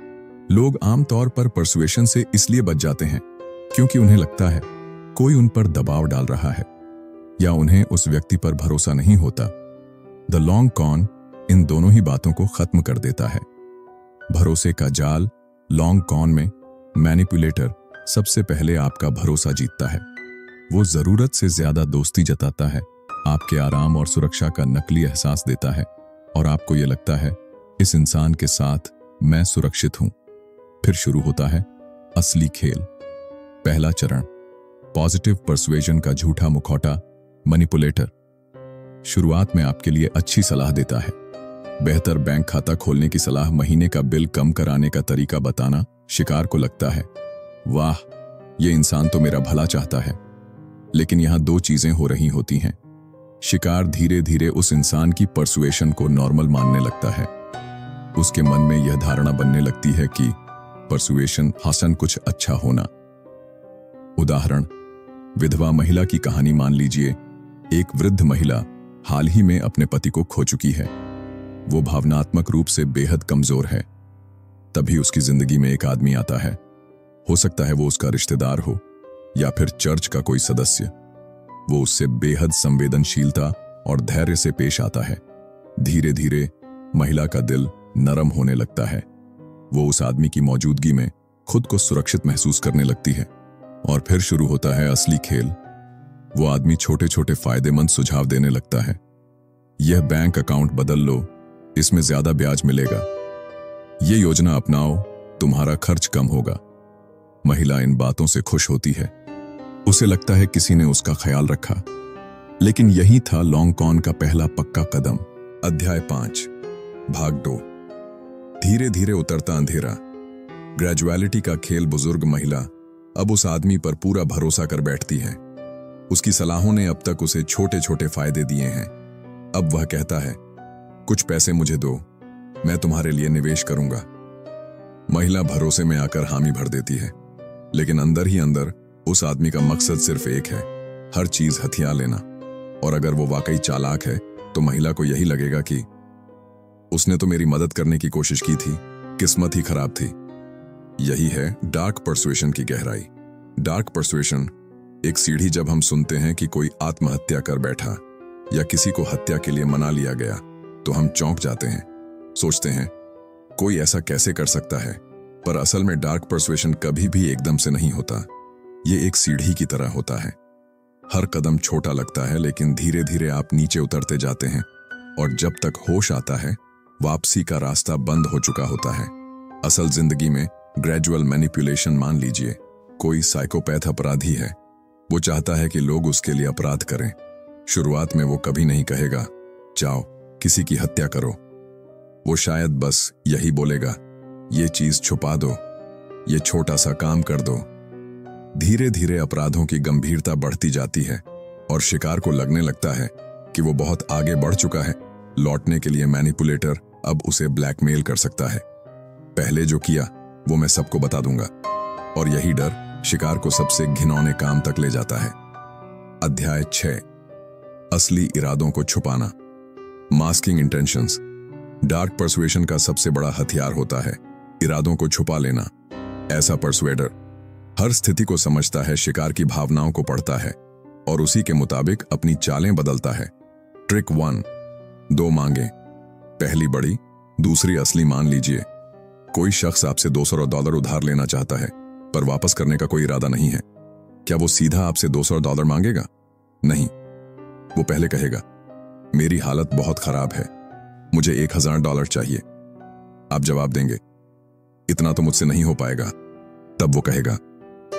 Speaker 1: लोग आमतौर पर परसुएशन से इसलिए बच जाते हैं क्योंकि उन्हें लगता है कोई उन पर दबाव डाल रहा है या उन्हें उस व्यक्ति पर भरोसा नहीं होता। द लॉन्ग कॉन इन दोनों ही बातों को खत्म कर देता है। भरोसे का जाल। लॉन्ग कॉन में मैनिपुलेटर सबसे पहले आपका भरोसा जीतता है। वो जरूरत से ज्यादा दोस्ती जताता है, आपके आराम और सुरक्षा का नकली एहसास देता है और आपको यह लगता है इस इंसान के साथ मैं सुरक्षित हूं। फिर शुरू होता है असली खेल। पहला चरण, पॉजिटिव परसुएजन का झूठा मुखौटा, मैनिपुलेटर। शुरुआत में आपके लिए अच्छी सलाह देता है। बेहतर बैंक खाता खोलने की सलाह, महीने का बिल कम कराने का तरीका बताना। शिकार को लगता है वाह, ये इंसान तो मेरा भला चाहता है। लेकिन यहां 2 चीजें हो रही होती हैं। शिकार धीरे धीरे उस इंसान की परसुएशन को नॉर्मल मानने लगता है। उसके मन में यह धारणा बनने लगती है कि परसुएशन हसन कुछ अच्छा होना। उदाहरण, विधवा महिला की कहानी मान लीजिए। एक वृद्ध महिला हाल ही में अपने पति को खो चुकी है। वो भावनात्मक रूप से बेहद कमजोर है। तभी उसकी जिंदगी में एक आदमी आता है। हो सकता है वो उसका रिश्तेदार हो या फिर चर्च का कोई सदस्य। वो उससे बेहद संवेदनशीलता और धैर्य से पेश आता है। धीरे धीरे महिला का दिल नरम होने लगता है। वो उस आदमी की मौजूदगी में खुद को सुरक्षित महसूस करने लगती है। और फिर शुरू होता है असली खेल। वो आदमी छोटे छोटे फायदेमंद सुझाव देने लगता है। यह बैंक अकाउंट बदल लो, इसमें ज्यादा ब्याज मिलेगा। ये योजना अपनाओ, तुम्हारा खर्च कम होगा। महिला इन बातों से खुश होती है। उसे लगता है किसी ने उसका ख्याल रखा। लेकिन यही था लॉन्ग कॉन का पहला पक्का कदम। अध्याय 5, भाग 2, धीरे धीरे उतरता अंधेरा। ग्रेजुअलिटी का खेल। बुजुर्ग महिला अब उस आदमी पर पूरा भरोसा कर बैठती है। उसकी सलाहों ने अब तक उसे छोटे छोटे फायदे दिए हैं। अब वह कहता है, कुछ पैसे मुझे दो, मैं तुम्हारे लिए निवेश करूंगा। महिला भरोसे में आकर हामी भर देती है, लेकिन अंदर ही अंदर उस आदमी का मकसद सिर्फ एक है, हर चीज हथिया लेना। और अगर वो वाकई चालाक है तो महिला को यही लगेगा कि उसने तो मेरी मदद करने की कोशिश की थी, किस्मत ही खराब थी। यही है डार्क परसुएशन की गहराई। डार्क परसुएशन एक सीढ़ी। जब हम सुनते हैं कि कोई आत्महत्या कर बैठा या किसी को हत्या के लिए मना लिया गया तो हम चौंक जाते हैं, सोचते हैं कोई ऐसा कैसे कर सकता है। पर असल में डार्क परसुएशन कभी भी एकदम से नहीं होता। ये एक सीढ़ी की तरह होता है। हर कदम छोटा लगता है, लेकिन धीरे धीरे आप नीचे उतरते जाते हैं और जब तक होश आता है वापसी का रास्ता बंद हो चुका होता है। असल जिंदगी में ग्रेजुअल मैनिपुलेशन मान लीजिए। कोई साइकोपैथ अपराधी है, वो चाहता है कि लोग उसके लिए अपराध करें। शुरुआत में वो कभी नहीं कहेगा जाओ किसी की हत्या करो। वो शायद बस यही बोलेगा, ये चीज छुपा दो, ये छोटा सा काम कर दो। धीरे धीरे अपराधों की गंभीरता बढ़ती जाती है और शिकार को लगने लगता है कि वो बहुत आगे बढ़ चुका है। लौटने के लिए मैनिपुलेटर अब उसे ब्लैकमेल कर सकता है। पहले जो किया वो मैं सबको बता दूंगा। और यही डर शिकार को सबसे घिनौने काम तक ले जाता है। अध्याय 6, असली इरादों को छुपाना। Masking intentions. डार्क पर्सुएशन का सबसे बड़ा हथियार होता है इरादों को छुपा लेना। ऐसा पर्सुएडर हर स्थिति को समझता है, शिकार की भावनाओं को पढ़ता है और उसी के मुताबिक अपनी चालें बदलता है। ट्रिक 1, 2 मांगे, पहली बड़ी, दूसरी असली। मान लीजिए कोई शख्स आपसे $200 उधार लेना चाहता है पर वापस करने का कोई इरादा नहीं है। क्या वो सीधा आपसे $200 मांगेगा? नहीं, वो पहले कहेगा मेरी हालत बहुत खराब है, मुझे $1000 चाहिए। आप जवाब देंगे इतना तो मुझसे नहीं हो पाएगा। तब वो कहेगा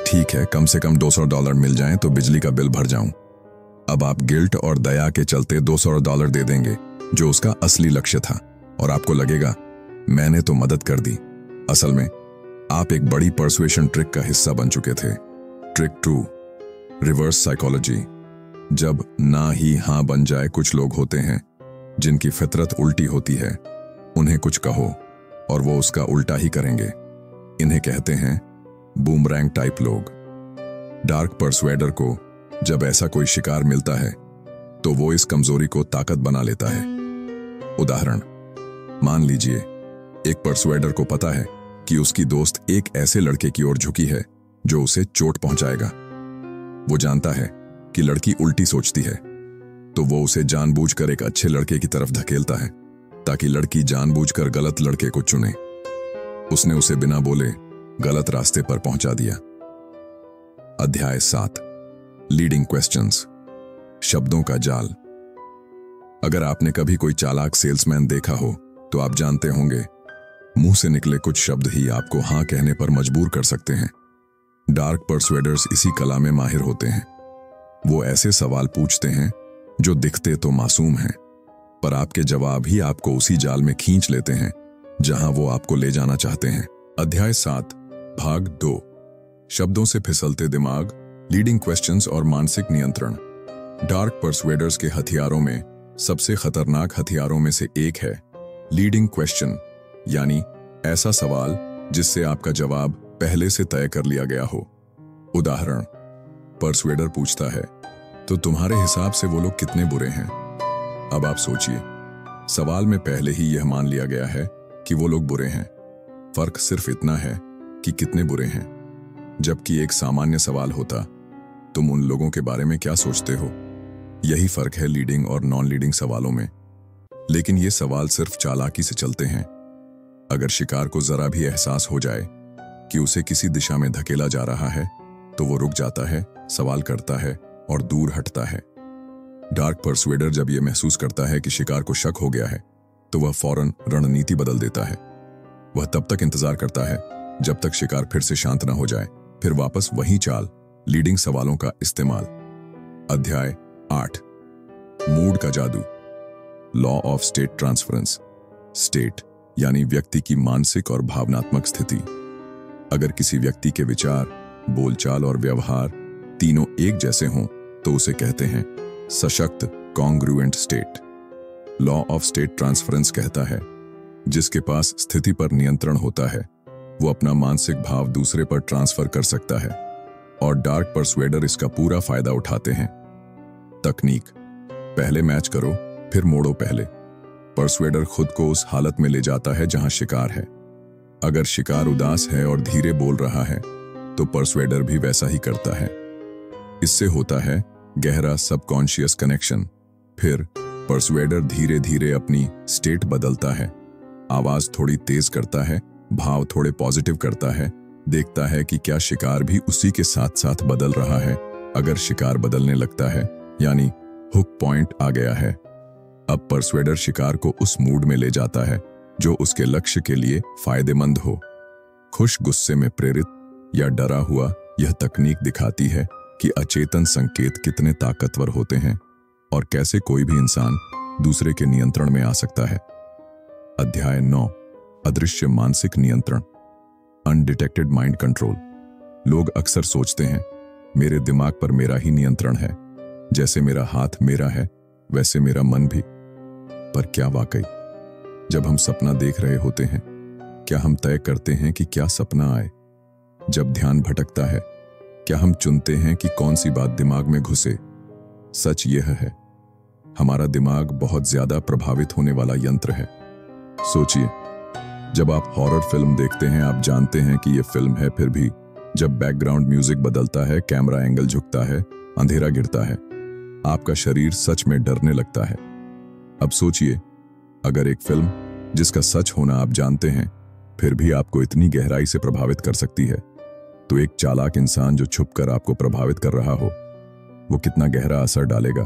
Speaker 1: ठीक है, कम से कम $200 मिल जाएं तो बिजली का बिल भर जाऊं। अब आप गिल्ट और दया के चलते $200 दे देंगे जो उसका असली लक्ष्य था और आपको लगेगा मैंने तो मदद कर दी। असल में आप एक बड़ी पर्सुएशन ट्रिक का हिस्सा बन चुके थे। Trick 2, reverse psychology. जब ना ही हां बन जाए, कुछ लोग होते हैं जिनकी फितरत उल्टी होती है। उन्हें कुछ कहो और वो उसका उल्टा ही करेंगे। इन्हें कहते हैं बूमरैंग टाइप लोग। डार्क पर्सुएडर को जब ऐसा कोई शिकार मिलता है तो वो इस कमजोरी को ताकत बना लेता है। उदाहरण, मान लीजिए एक पर्सुएडर को पता है कि उसकी दोस्त एक ऐसे लड़के की ओर झुकी है जो उसे चोट पहुंचाएगा। वो जानता है कि लड़की उल्टी सोचती है, तो वो उसे जानबूझकर एक अच्छे लड़के की तरफ धकेलता है ताकि लड़की जानबूझकर गलत लड़के को चुने। उसने उसे बिना बोले गलत रास्ते पर पहुंचा दिया। अध्याय 7, लीडिंग क्वेश्चंस। शब्दों का जाल। अगर आपने कभी कोई चालाक सेल्समैन देखा हो तो आप जानते होंगे मुंह से निकले कुछ शब्द ही आपको हां कहने पर मजबूर कर सकते हैं। डार्क पर्सुएडर्स इसी कला में माहिर होते हैं। वो ऐसे सवाल पूछते हैं जो दिखते तो मासूम हैं, पर आपके जवाब ही आपको उसी जाल में खींच लेते हैं जहां वो आपको ले जाना चाहते हैं। अध्याय 7, भाग 2, शब्दों से फिसलते दिमाग, लीडिंग क्वेश्चंस और मानसिक नियंत्रण। डार्क पर्सुएडर्स के हथियारों में सबसे खतरनाक हथियारों में से एक है लीडिंग क्वेश्चन, यानी ऐसा सवाल जिससे आपका जवाब पहले से तय कर लिया गया हो। उदाहरण, पर्सुएडर पूछता है तो तुम्हारे हिसाब से वो लोग कितने बुरे हैं? अब आप सोचिए, सवाल में पहले ही यह मान लिया गया है कि वो लोग बुरे हैं। फर्क सिर्फ इतना है कि कितने बुरे हैं। जबकि एक सामान्य सवाल होता, तुम उन लोगों के बारे में क्या सोचते हो? यही फर्क है लीडिंग और नॉन लीडिंग सवालों में। लेकिन ये सवाल सिर्फ चालाकी से चलते हैं। अगर शिकार को जरा भी एहसास हो जाए कि उसे किसी दिशा में धकेला जा रहा है तो वो रुक जाता है, सवाल करता है और दूर हटता है। डार्क पर्सुएडर जब यह महसूस करता है कि शिकार को शक हो गया है तो वह फौरन रणनीति बदल देता है। वह तब तक इंतजार करता है जब तक शिकार फिर से शांत न हो जाए, फिर वापस वही चाल, लीडिंग सवालों का इस्तेमाल। अध्याय 8, मूड का जादू। Law of state transference. State यानी व्यक्ति की मानसिक और भावनात्मक स्थिति। अगर किसी व्यक्ति के विचार, बोलचाल और व्यवहार तीनों एक जैसे हों तो उसे कहते हैं सशक्त congruent state. Law of state transference कहता है जिसके पास स्थिति पर नियंत्रण होता है वो अपना मानसिक भाव दूसरे पर ट्रांसफर कर सकता है, और डार्क पर्सुएडर इसका पूरा फायदा उठाते हैं। तकनीक, पहले मैच करो फिर मोड़ो पहले। पर्सुएडर खुद को उस हालत में ले जाता है जहां शिकार है। अगर शिकार उदास है और धीरे बोल रहा है तो पर्सुएडर भी वैसा ही करता है। इससे होता है गहरा सबकॉन्शियस कनेक्शन। फिर पर्सुएडर धीरे धीरे अपनी स्टेट बदलता है, आवाज थोड़ी तेज करता है, भाव थोड़े पॉजिटिव करता है, देखता है कि क्या शिकार भी उसी के साथ साथ बदल रहा है। अगर शिकार बदलने लगता है यानी हुक पॉइंट आ गया है, अब परसुएडर शिकार को उस मूड में ले जाता है जो उसके लक्ष्य के लिए फायदेमंद हो। खुश गुस्से में प्रेरित या डरा हुआ, यह तकनीक दिखाती है कि अचेतन संकेत कितने ताकतवर होते हैं और कैसे कोई भी इंसान दूसरे के नियंत्रण में आ सकता है। अध्याय 9, अदृश्य मानसिक नियंत्रण, अनडिटेक्टेड माइंड कंट्रोल। लोग अक्सर सोचते हैं मेरे दिमाग पर मेरा ही नियंत्रण है, जैसे मेरा हाथ मेरा है वैसे मेरा मन भी। पर क्या वाकई जब हम सपना देख रहे होते हैं, क्या हम तय करते हैं कि क्या सपना आए? जब ध्यान भटकता है, क्या हम चुनते हैं कि कौन सी बात दिमाग में घुसे? सच यह है, हमारा दिमाग बहुत ज्यादा प्रभावित होने वाला यंत्र है। सोचिए, जब आप हॉरर फिल्म देखते हैं, आप जानते हैं कि यह फिल्म है, फिर भी जब बैकग्राउंड म्यूजिक बदलता है, कैमरा एंगल झुकता है, अंधेरा गिरता है, आपका शरीर सच में डरने लगता है। अब सोचिए, अगर एक फिल्म जिसका सच होना आप जानते हैं फिर भी आपको इतनी गहराई से प्रभावित कर सकती है, तो एक चालाक इंसान जो छुपकर आपको प्रभावित कर रहा हो, वो कितना गहरा असर डालेगा।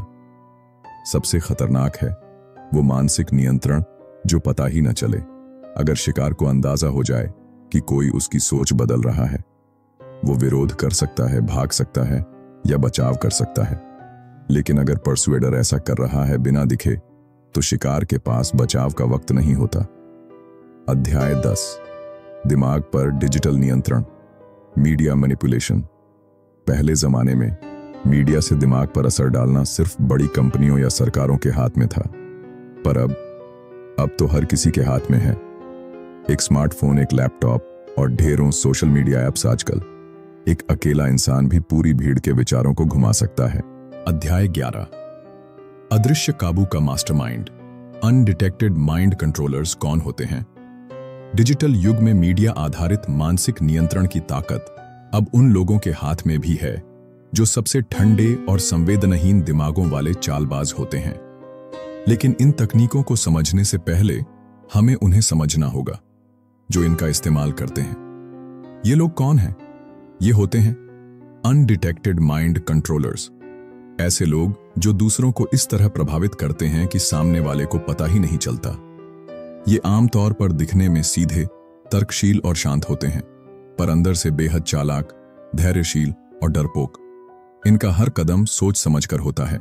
Speaker 1: सबसे खतरनाक है वो मानसिक नियंत्रण जो पता ही न चले। अगर शिकार को अंदाजा हो जाए कि कोई उसकी सोच बदल रहा है, वो विरोध कर सकता है, भाग सकता है या बचाव कर सकता है। लेकिन अगर परसुएडर ऐसा कर रहा है बिना दिखे, तो शिकार के पास बचाव का वक्त नहीं होता। अध्याय 10, दिमाग पर डिजिटल नियंत्रण, मीडिया मैनिपुलेशन। पहले जमाने में मीडिया से दिमाग पर असर डालना सिर्फ बड़ी कंपनियों या सरकारों के हाथ में था, पर अब तो हर किसी के हाथ में है। एक स्मार्टफोन, एक लैपटॉप और ढेरों सोशल मीडिया ऐप्स। आजकल एक अकेला इंसान भी पूरी भीड़ के विचारों को घुमा सकता है। अध्याय 11, अदृश्य काबू का मास्टरमाइंड, अनडिटेक्टेड माइंड कंट्रोलर्स कौन होते हैं? डिजिटल युग में मीडिया आधारित मानसिक नियंत्रण की ताकत अब उन लोगों के हाथ में भी है जो सबसे ठंडे और संवेदनहीन दिमागों वाले चालबाज होते हैं। लेकिन इन तकनीकों को समझने से पहले हमें उन्हें समझना होगा जो इनका इस्तेमाल करते हैं। ये लोग कौन हैं? ये होते हैं अनडिटेक्टेड माइंड कंट्रोलर्स। ऐसे लोग जो दूसरों को इस तरह प्रभावित करते हैं कि सामने वाले को पता ही नहीं चलता। ये आमतौर पर दिखने में सीधे, तर्कशील और शांत होते हैं, पर अंदर से बेहद चालाक, धैर्यशील और डरपोक। इनका हर कदम सोच समझकर होता है।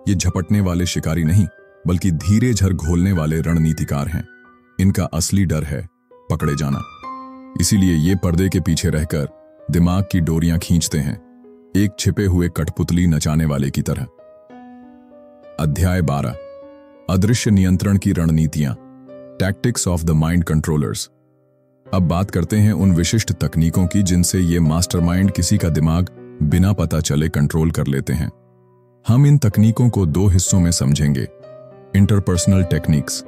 Speaker 1: ये झपटने वाले शिकारी नहीं, बल्कि धीरे झर घोलने वाले रणनीतिकार हैं। इनका असली डर है पकड़े जाना। इसीलिए ये पर्दे के पीछे रहकर दिमाग की डोरियां खींचते हैं, एक छिपे हुए कठपुतली नचाने वाले की तरह। अध्याय 12, अदृश्य नियंत्रण की रणनीतियां, tactics of the mind controllers. अब बात करते हैं उन विशिष्ट तकनीकों की जिनसे ये मास्टरमाइंड किसी का दिमाग बिना पता चले कंट्रोल कर लेते हैं। हम इन तकनीकों को 2 हिस्सों में समझेंगे। इंटरपर्सनल टेक्निक्स,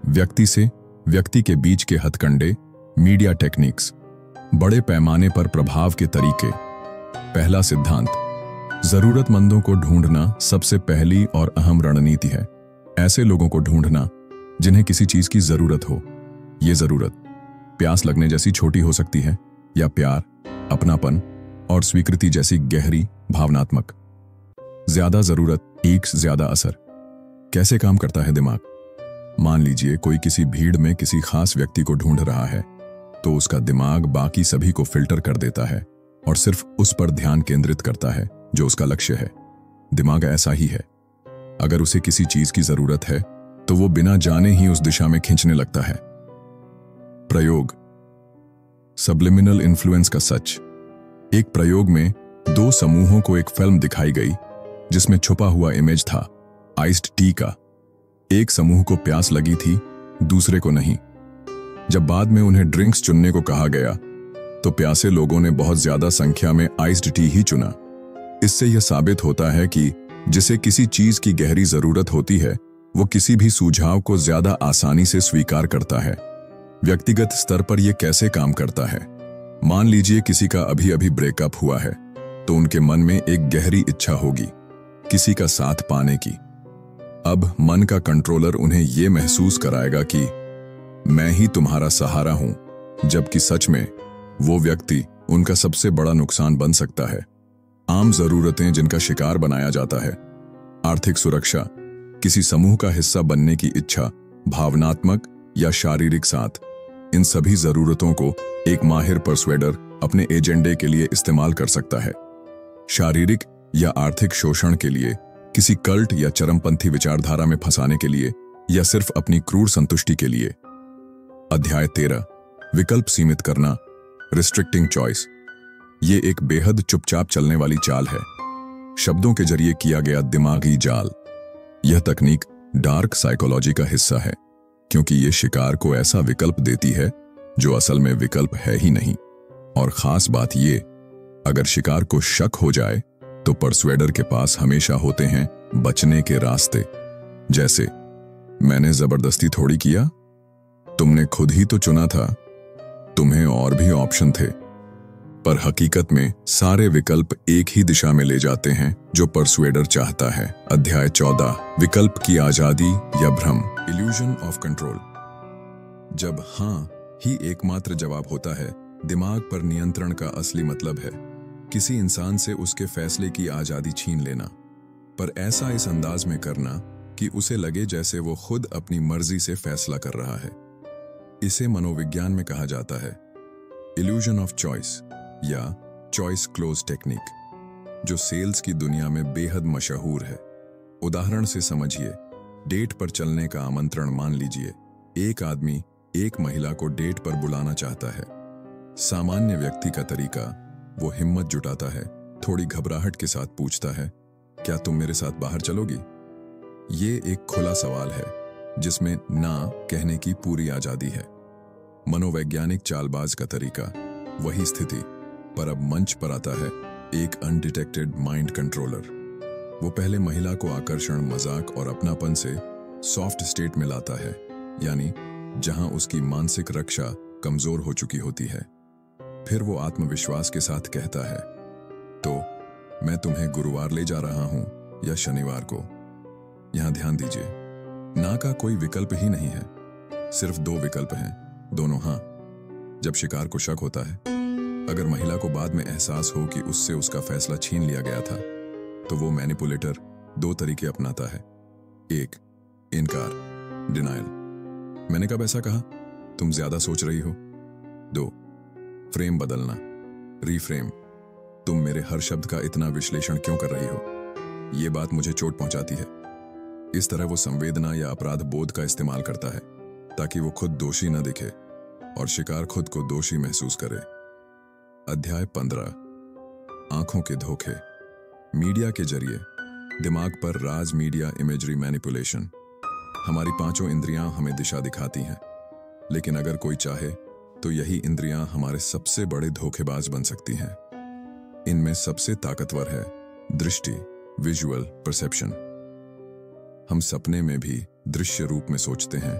Speaker 1: व्यक्ति से व्यक्ति के बीच के हथकंडे, मीडिया टेक्निक्स, बड़े पैमाने पर प्रभाव के तरीके। पहला सिद्धांत, जरूरतमंदों को ढूंढना सबसे पहली और अहम रणनीति है। ऐसे लोगों को ढूंढना जिन्हें किसी चीज की जरूरत हो। ये जरूरत प्यास लगने जैसी छोटी हो सकती है, या प्यार, अपनापन और स्वीकृति जैसी गहरी, भावनात्मक। ज्यादा जरूरत, एक ज्यादा असर। कैसे काम करता है दिमाग? मान लीजिए कोई किसी भीड़ में किसी खास व्यक्ति को ढूंढ रहा है, तो उसका दिमाग बाकी सभी को फिल्टर कर देता है और सिर्फ उस पर ध्यान केंद्रित करता है जो उसका लक्ष्य है। दिमाग ऐसा ही है। अगर उसे किसी चीज की जरूरत है तो वो बिना जाने ही उस दिशा में खींचने लगता है। प्रयोग, सबलिमिनल इन्फ्लुएंस का सच। एक प्रयोग में 2 समूहों को एक फिल्म दिखाई गई जिसमें छुपा हुआ इमेज था आइस्ड टी का। एक समूह को प्यास लगी थी, दूसरे को नहीं। जब बाद में उन्हें ड्रिंक्स चुनने को कहा गया तो प्यासे लोगों ने बहुत ज्यादा संख्या में आइस्ड टी ही चुना। इससे यह साबित होता है कि जिसे किसी चीज की गहरी जरूरत होती है, वो किसी भी सुझाव को ज्यादा आसानी से स्वीकार करता है। व्यक्तिगत स्तर पर यह कैसे काम करता है? मान लीजिए किसी का अभी अभी ब्रेकअप हुआ है, तो उनके मन में एक गहरी इच्छा होगी किसी का साथ पाने की। अब मन का कंट्रोलर उन्हें यह महसूस कराएगा कि मैं ही तुम्हारा सहारा हूं, जबकि सच में वो व्यक्ति उनका सबसे बड़ा नुकसान बन सकता है। आम जरूरतें जिनका शिकार बनाया जाता है, आर्थिक सुरक्षा, किसी समूह का हिस्सा बनने की इच्छा, भावनात्मक या शारीरिक साथ, इन सभी जरूरतों को एक माहिर परसुएडर अपने एजेंडे के लिए इस्तेमाल कर सकता है। शारीरिक या आर्थिक शोषण के लिए, किसी कल्ट या चरमपंथी विचारधारा में फंसाने के लिए, या सिर्फ अपनी क्रूर संतुष्टि के लिए। अध्याय 13, विकल्प सीमित करना, रिस्ट्रिक्टिंग चॉइस। ये एक बेहद चुपचाप चलने वाली चाल है, शब्दों के जरिए किया गया दिमागी जाल। यह तकनीक डार्क साइकोलॉजी का हिस्सा है, क्योंकि ये शिकार को ऐसा विकल्प देती है जो असल में विकल्प है ही नहीं। और खास बात ये, अगर शिकार को शक हो जाए तो परसुएडर के पास हमेशा होते हैं बचने के रास्ते। जैसे, मैंने जबरदस्ती थोड़ी किया, तुमने खुद ही तो चुना था, तुम्हें और भी ऑप्शन थे। पर हकीकत में सारे विकल्प एक ही दिशा में ले जाते हैं जो परसुएडर चाहता है। अध्याय 14, विकल्प की आजादी या भ्रम, इल्यूजन ऑफ कंट्रोल। जब हाँ ही एकमात्र जवाब होता है, दिमाग पर नियंत्रण का असली मतलब है किसी इंसान से उसके फैसले की आजादी छीन लेना, पर ऐसा इस अंदाज में करना कि उसे लगे जैसे वो खुद अपनी मर्जी से फैसला कर रहा है। इसे मनोविज्ञान में कहा जाता है इल्यूजन ऑफ चॉइस या चॉइस क्लोज टेक्निक, जो सेल्स की दुनिया में बेहद मशहूर है। उदाहरण से समझिए, डेट पर चलने का आमंत्रण। मान लीजिए एक आदमी एक महिला को डेट पर बुलाना चाहता है। सामान्य व्यक्ति का तरीका, वो हिम्मत जुटाता है, थोड़ी घबराहट के साथ पूछता है, क्या तुम मेरे साथ बाहर चलोगी? ये एक खुला सवाल है जिसमें ना कहने की पूरी आजादी है। मनोवैज्ञानिक चालबाज का तरीका, वही स्थिति, पर अब मंच पर आता है एक अनडिटेक्टेड माइंड कंट्रोलर। वो पहले महिला को आकर्षण, मजाक और अपनापन से सॉफ्ट स्टेट में लाता है, यानी जहां उसकी मानसिक रक्षा कमजोर हो चुकी होती है। फिर वो आत्मविश्वास के साथ कहता है, तो मैं तुम्हें गुरुवार ले जा रहा हूं या शनिवार को। यहां ध्यान दीजिए, ना का कोई विकल्प ही नहीं है, सिर्फ दो विकल्प हैं, दोनों हाँ। जब शिकार को शक होता है, अगर महिला को बाद में एहसास हो कि उससे उसका फैसला छीन लिया गया था, तो वो मैनिपुलेटर दो तरीके अपनाता है। एक, इनकार, डिनायल, मैंने कब ऐसा कहा, तुम ज्यादा सोच रही हो। दो, फ्रेम बदलना, रीफ्रेम, तुम मेरे हर शब्द का इतना विश्लेषण क्यों कर रही हो, ये बात मुझे चोट पहुंचाती है। इस तरह वो संवेदना या अपराध बोध का इस्तेमाल करता है ताकि वो खुद दोषी न दिखे और शिकार खुद को दोषी महसूस करे। अध्याय 15, आंखों के धोखे, मीडिया के जरिए दिमाग पर राज मीडिया इमेजरी मैनिपुलेशन। हमारी पांचों इंद्रियां हमें दिशा दिखाती हैं, लेकिन अगर कोई चाहे तो यही इंद्रियां हमारे सबसे बड़े धोखेबाज बन सकती हैं। इनमें सबसे ताकतवर है दृष्टि, विजुअल परसेप्शन। हम सपने में भी दृश्य रूप में सोचते हैं।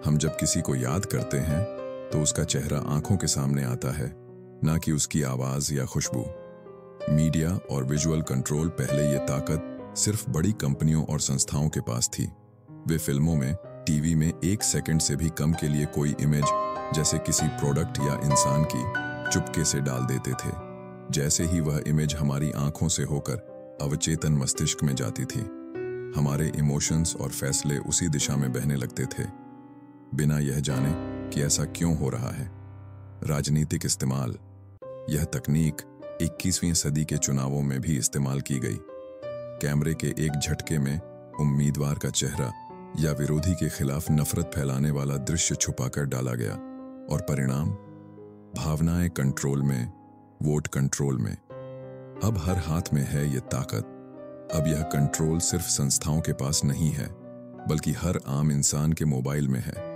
Speaker 1: हम जब किसी को याद करते हैं तो उसका चेहरा आंखों के सामने आता है, ना कि उसकी आवाज या खुशबू। मीडिया और विजुअल कंट्रोल, पहले ये ताकत सिर्फ बड़ी कंपनियों और संस्थाओं के पास थी। वे फिल्मों में, टीवी में 1 सेकंड से भी कम के लिए कोई इमेज, जैसे किसी प्रोडक्ट या इंसान की, चुपके से डाल देते थे। जैसे ही वह इमेज हमारी आंखों से होकर अवचेतन मस्तिष्क में जाती थी, हमारे इमोशंस और फैसले उसी दिशा में बहने लगते थे, बिना यह जाने कि ऐसा क्यों हो रहा है। राजनीतिक इस्तेमाल, यह तकनीक 21वीं सदी के चुनावों में भी इस्तेमाल की गई। कैमरे के एक झटके में उम्मीदवार का चेहरा या विरोधी के खिलाफ नफरत फैलाने वाला दृश्य छुपाकर डाला गया, और परिणाम, भावनाएं कंट्रोल में, वोट कंट्रोल में। अब हर हाथ में है ये ताकत। अब यह कंट्रोल सिर्फ संस्थाओं के पास नहीं है, बल्कि हर आम इंसान के मोबाइल में है।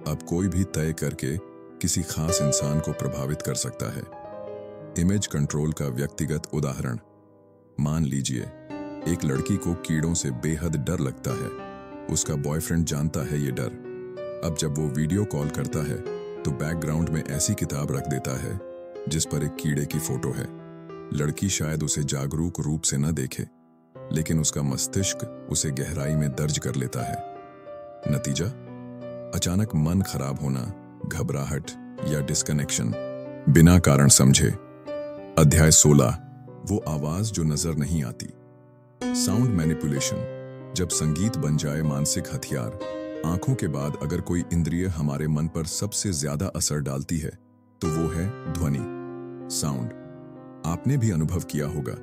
Speaker 1: अब कोई भी तय करके किसी खास इंसान को प्रभावित कर सकता है। इमेज कंट्रोल का व्यक्तिगत उदाहरण, मान लीजिए एक लड़की को कीड़ों से बेहद डर लगता है। उसका बॉयफ्रेंड जानता है ये डर। अब जब वो वीडियो कॉल करता है तो बैकग्राउंड में ऐसी किताब रख देता है जिस पर एक कीड़े की फोटो है। लड़की शायद उसे जागरूक रूप से न देखे, लेकिन उसका मस्तिष्क उसे गहराई में दर्ज कर लेता है। नतीजा, अचानक मन खराब होना, घबराहट या डिस्कनेक्शन, बिना कारण समझे। अध्याय 16, वो आवाज जो नजर नहीं आती, साउंड मैनिपुलेशन। जब संगीत बन जाए मानसिक हथियार, आंखों के बाद अगर कोई इंद्रिय हमारे मन पर सबसे ज्यादा असर डालती है तो वो है ध्वनि, साउंड। आपने भी अनुभव किया होगा,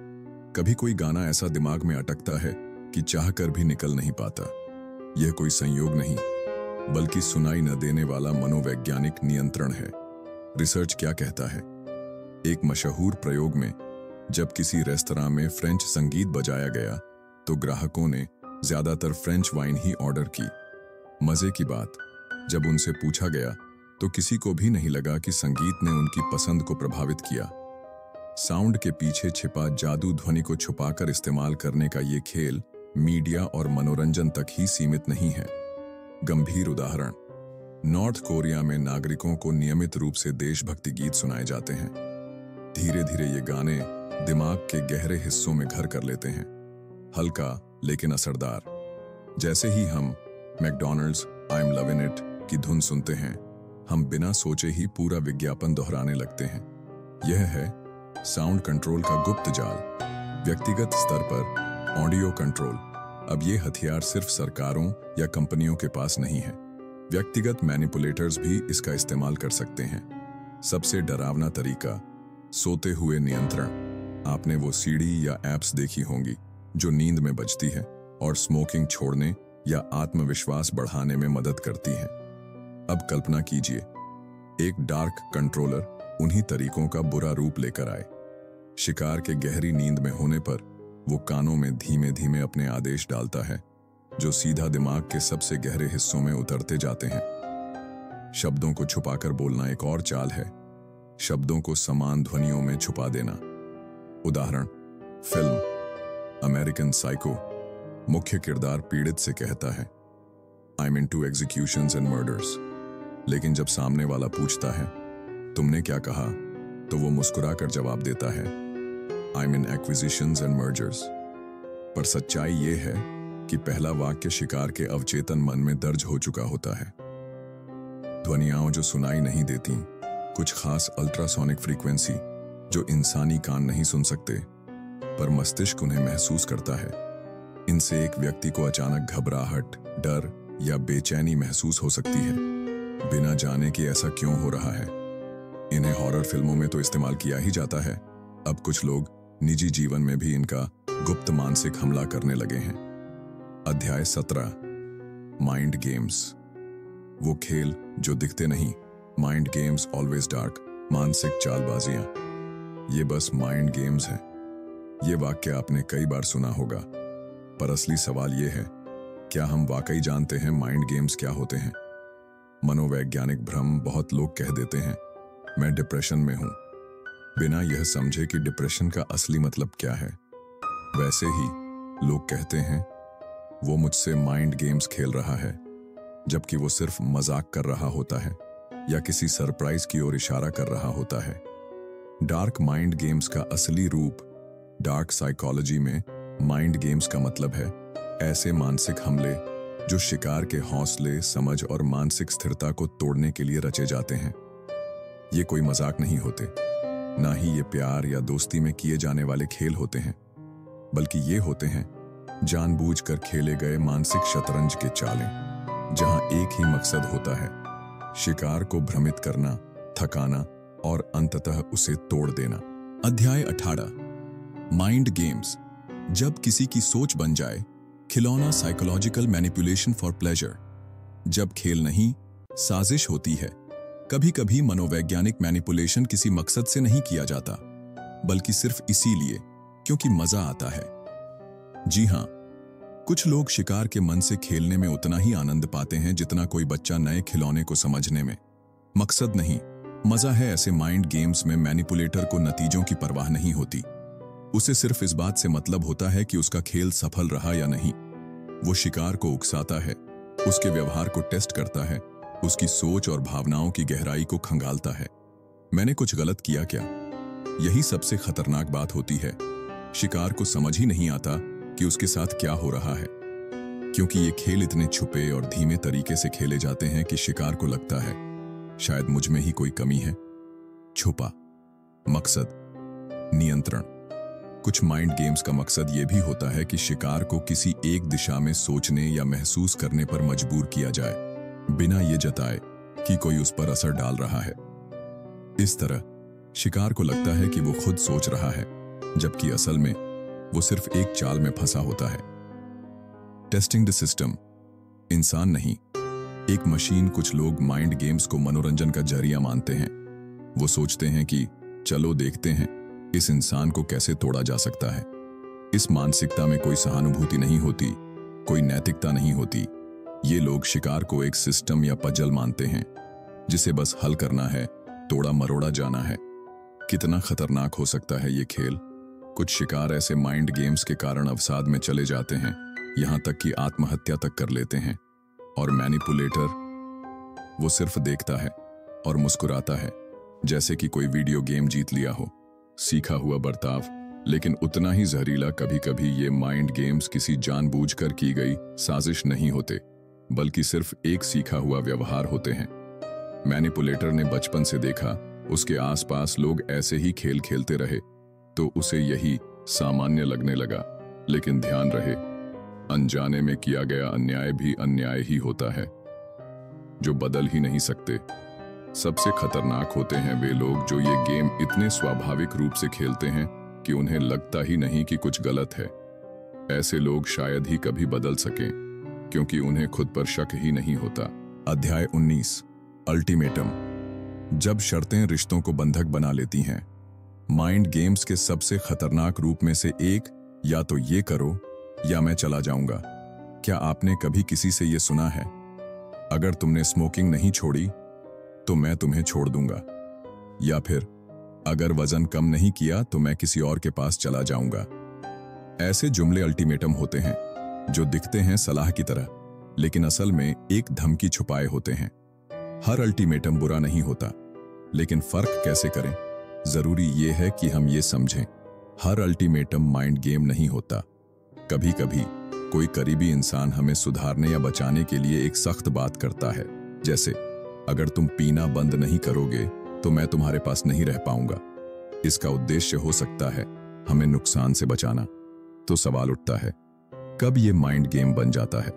Speaker 1: कभी कोई गाना ऐसा दिमाग में अटकता है कि चाहकर भी निकल नहीं पाता। यह कोई संयोग नहीं, बल्कि सुनाई न देने वाला मनोवैज्ञानिक नियंत्रण है। रिसर्च क्या कहता है? एक मशहूर प्रयोग में जब किसी रेस्तरां में फ्रेंच संगीत बजाया गया तो ग्राहकों ने ज्यादातर फ्रेंच वाइन ही ऑर्डर की। मजे की बात, जब उनसे पूछा गया तो किसी को भी नहीं लगा कि संगीत ने उनकी पसंद को प्रभावित किया। साउंड के पीछे छिपा जादू ध्वनि को छुपाकर इस्तेमाल करने का ये खेल मीडिया और मनोरंजन तक ही सीमित नहीं है। गंभीर उदाहरण, नॉर्थ कोरिया में नागरिकों को नियमित रूप से देशभक्ति गीत सुनाए जाते हैं। धीरे धीरे ये गाने दिमाग के गहरे हिस्सों में घर कर लेते हैं, हल्का लेकिन असरदार। जैसे ही हम McDonald's I am loving it की धुन सुनते हैं, हम बिना सोचे ही पूरा विज्ञापन दोहराने लगते हैं। यह है साउंड कंट्रोल का गुप्त जाल। व्यक्तिगत स्तर पर ऑडियो कंट्रोल। अब ये हथियार सिर्फ सरकारों या कंपनियों के पास नहीं है, व्यक्तिगत मैनिपुलेटर्स भी इसका इस्तेमाल कर सकते हैं। सबसे डरावना तरीका, सोते हुए नियंत्रण। आपने वो सीडी या एप्स देखी होंगी जो नींद में बजती है और स्मोकिंग छोड़ने या आत्मविश्वास बढ़ाने में मदद करती हैं। अब कल्पना कीजिए, एक डार्क कंट्रोलर उन्हीं तरीकों का बुरा रूप लेकर आए। शिकार के गहरी नींद में होने पर वो कानों में धीमे धीमे अपने आदेश डालता है जो सीधा दिमाग के सबसे गहरे हिस्सों में उतरते जाते हैं। शब्दों को छुपाकर बोलना एक और चाल है, शब्दों को समान ध्वनियों में छुपा देना। उदाहरण, फिल्म अमेरिकन साइको। मुख्य किरदार पीड़ित से कहता है, I am into executions and murders. लेकिन जब सामने वाला पूछता है, तुमने क्या कहा, तो वो मुस्कुराकर जवाब देता है, I am in acquisitions and mergers. पर सच्चाई ये है कि पहला वाक्य शिकार के अवचेतन मन में दर्ज हो चुका होता है। ध्वनियां जो सुनाई नहीं देती, कुछ खास अल्ट्रासोनिक फ्रीक्वेंसी जो इंसानी कान नहीं सुन सकते, पर मस्तिष्क उन्हें महसूस करता है। इनसे एक व्यक्ति को अचानक घबराहट, डर या बेचैनी महसूस हो सकती है, बिना जाने कि ऐसा क्यों हो रहा है। इन्हें हॉरर फिल्मों में तो इस्तेमाल किया ही जाता है, अब कुछ लोग निजी जीवन में भी इनका गुप्त मानसिक हमला करने लगे हैं। अध्याय 17, माइंड गेम्स। वो खेल जो दिखते नहीं, माइंड गेम्स ऑलवेज डार्क। मानसिक चालबाजियां, ये बस माइंड गेम्स हैं। ये वाक्य आपने कई बार सुना होगा, पर असली सवाल ये है, क्या हम वाकई जानते हैं माइंड गेम्स क्या होते हैं? मनोवैज्ञानिक भ्रम। बहुत लोग कह देते हैं, मैं डिप्रेशन में हूं, बिना यह समझे कि डिप्रेशन का असली मतलब क्या है। वैसे ही लोग कहते हैं, वो मुझसे माइंड गेम्स खेल रहा है, जबकि वो सिर्फ मजाक कर रहा होता है या किसी सरप्राइज की ओर इशारा कर रहा होता है। डार्क माइंड गेम्स का असली रूप। डार्क साइकोलॉजी में माइंड गेम्स का मतलब है ऐसे मानसिक हमले जो शिकार के हौसले, समझ और मानसिक स्थिरता को तोड़ने के लिए रचे जाते हैं। ये कोई मजाक नहीं होते, ना ही ये प्यार या दोस्ती में किए जाने वाले खेल होते हैं, बल्कि ये होते हैं जानबूझकर खेले गए मानसिक शतरंज के चालें, जहां एक ही मकसद होता है, शिकार को भ्रमित करना, थकाना और अंततः उसे तोड़ देना। अध्याय 18, माइंड गेम्स। जब किसी की सोच बन जाए, खिलौना साइकोलॉजिकल मैनिपुलेशन फॉर प्लेजर। जब खेल नहीं, साजिश होती है। कभी कभी मनोवैज्ञानिक मैनिपुलेशन किसी मकसद से नहीं किया जाता, बल्कि सिर्फ इसीलिए क्योंकि मजा आता है। जी हां, कुछ लोग शिकार के मन से खेलने में उतना ही आनंद पाते हैं जितना कोई बच्चा नए खिलौने को समझने में। मकसद नहीं, मजा है। ऐसे माइंड गेम्स में मैनिपुलेटर को नतीजों की परवाह नहीं होती। उसे सिर्फ इस बात से मतलब होता है कि उसका खेल सफल रहा या नहीं। वो शिकार को उकसाता है, उसके व्यवहार को टेस्ट करता है, उसकी सोच और भावनाओं की गहराई को खंगालता है। मैंने कुछ गलत किया क्या? यही सबसे खतरनाक बात होती है। शिकार को समझ ही नहीं आता कि उसके साथ क्या हो रहा है, क्योंकि ये खेल इतने छुपे और धीमे तरीके से खेले जाते हैं कि शिकार को लगता है शायद मुझ में ही कोई कमी है। छुपा मकसद, नियंत्रण। कुछ माइंड गेम्स का मकसद ये भी होता है कि शिकार को किसी एक दिशा में सोचने या महसूस करने पर मजबूर किया जाए, बिना ये जताए कि कोई उस पर असर डाल रहा है। इस तरह शिकार को लगता है कि वो खुद सोच रहा है, जबकि असल में वो सिर्फ एक चाल में फंसा होता है। टेस्टिंग द सिस्टम, इंसान नहीं, एक मशीन। कुछ लोग माइंड गेम्स को मनोरंजन का जरिया मानते हैं। वो सोचते हैं कि चलो देखते हैं इस इंसान को कैसे तोड़ा जा सकता है। इस मानसिकता में कोई सहानुभूति नहीं होती, कोई नैतिकता नहीं होती। ये लोग शिकार को एक सिस्टम या पजल मानते हैं, जिसे बस हल करना है, तोड़ा मरोड़ा जाना है। कितना खतरनाक हो सकता है ये खेल। कुछ शिकार ऐसे माइंड गेम्स के कारण अवसाद में चले जाते हैं, यहां तक कि आत्महत्या तक कर लेते हैं। और मैनिपुलेटर, वो सिर्फ देखता है और मुस्कुराता है, जैसे कि कोई वीडियो गेम जीत लिया हो। सीखा हुआ बर्ताव, लेकिन उतना ही जहरीला। कभी कभी ये माइंड गेम्स किसी जानबूझकर की गई साजिश नहीं होते, बल्कि सिर्फ एक सीखा हुआ व्यवहार होते हैं। मैनिपुलेटर ने बचपन से देखा उसके आसपास लोग ऐसे ही खेल खेलते रहे, तो उसे यही सामान्य लगने लगा। लेकिन ध्यान रहे, अनजाने में किया गया अन्याय भी अन्याय ही होता है, जो बदल ही नहीं सकते। सबसे खतरनाक होते हैं वे लोग जो ये गेम इतने स्वाभाविक रूप से खेलते हैं कि उन्हें लगता ही नहीं कि कुछ गलत है। ऐसे लोग शायद ही कभी बदल सकें, क्योंकि उन्हें खुद पर शक ही नहीं होता। अध्याय 19, अल्टीमेटम। जब शर्तें रिश्तों को बंधक बना लेती हैं। माइंड गेम्स के सबसे खतरनाक रूप में से एक, या तो ये करो या मैं चला जाऊंगा। क्या आपने कभी किसी से ये सुना है, अगर तुमने स्मोकिंग नहीं छोड़ी तो मैं तुम्हें छोड़ दूंगा, या फिर अगर वजन कम नहीं किया तो मैं किसी और के पास चला जाऊंगा। ऐसे जुमले अल्टीमेटम होते हैं, जो दिखते हैं सलाह की तरह, लेकिन असल में एक धमकी छुपाए होते हैं। हर अल्टीमेटम बुरा नहीं होता, लेकिन फर्क कैसे करें, जरूरी यह है कि हम ये समझें। हर अल्टीमेटम माइंड गेम नहीं होता। कभी कभी कोई करीबी इंसान हमें सुधारने या बचाने के लिए एक सख्त बात करता है, जैसे अगर तुम पीना बंद नहीं करोगे तो मैं तुम्हारे पास नहीं रह पाऊंगा। इसका उद्देश्य हो सकता है हमें नुकसान से बचाना। तो सवाल उठता है, कब ये माइंड गेम बन जाता है?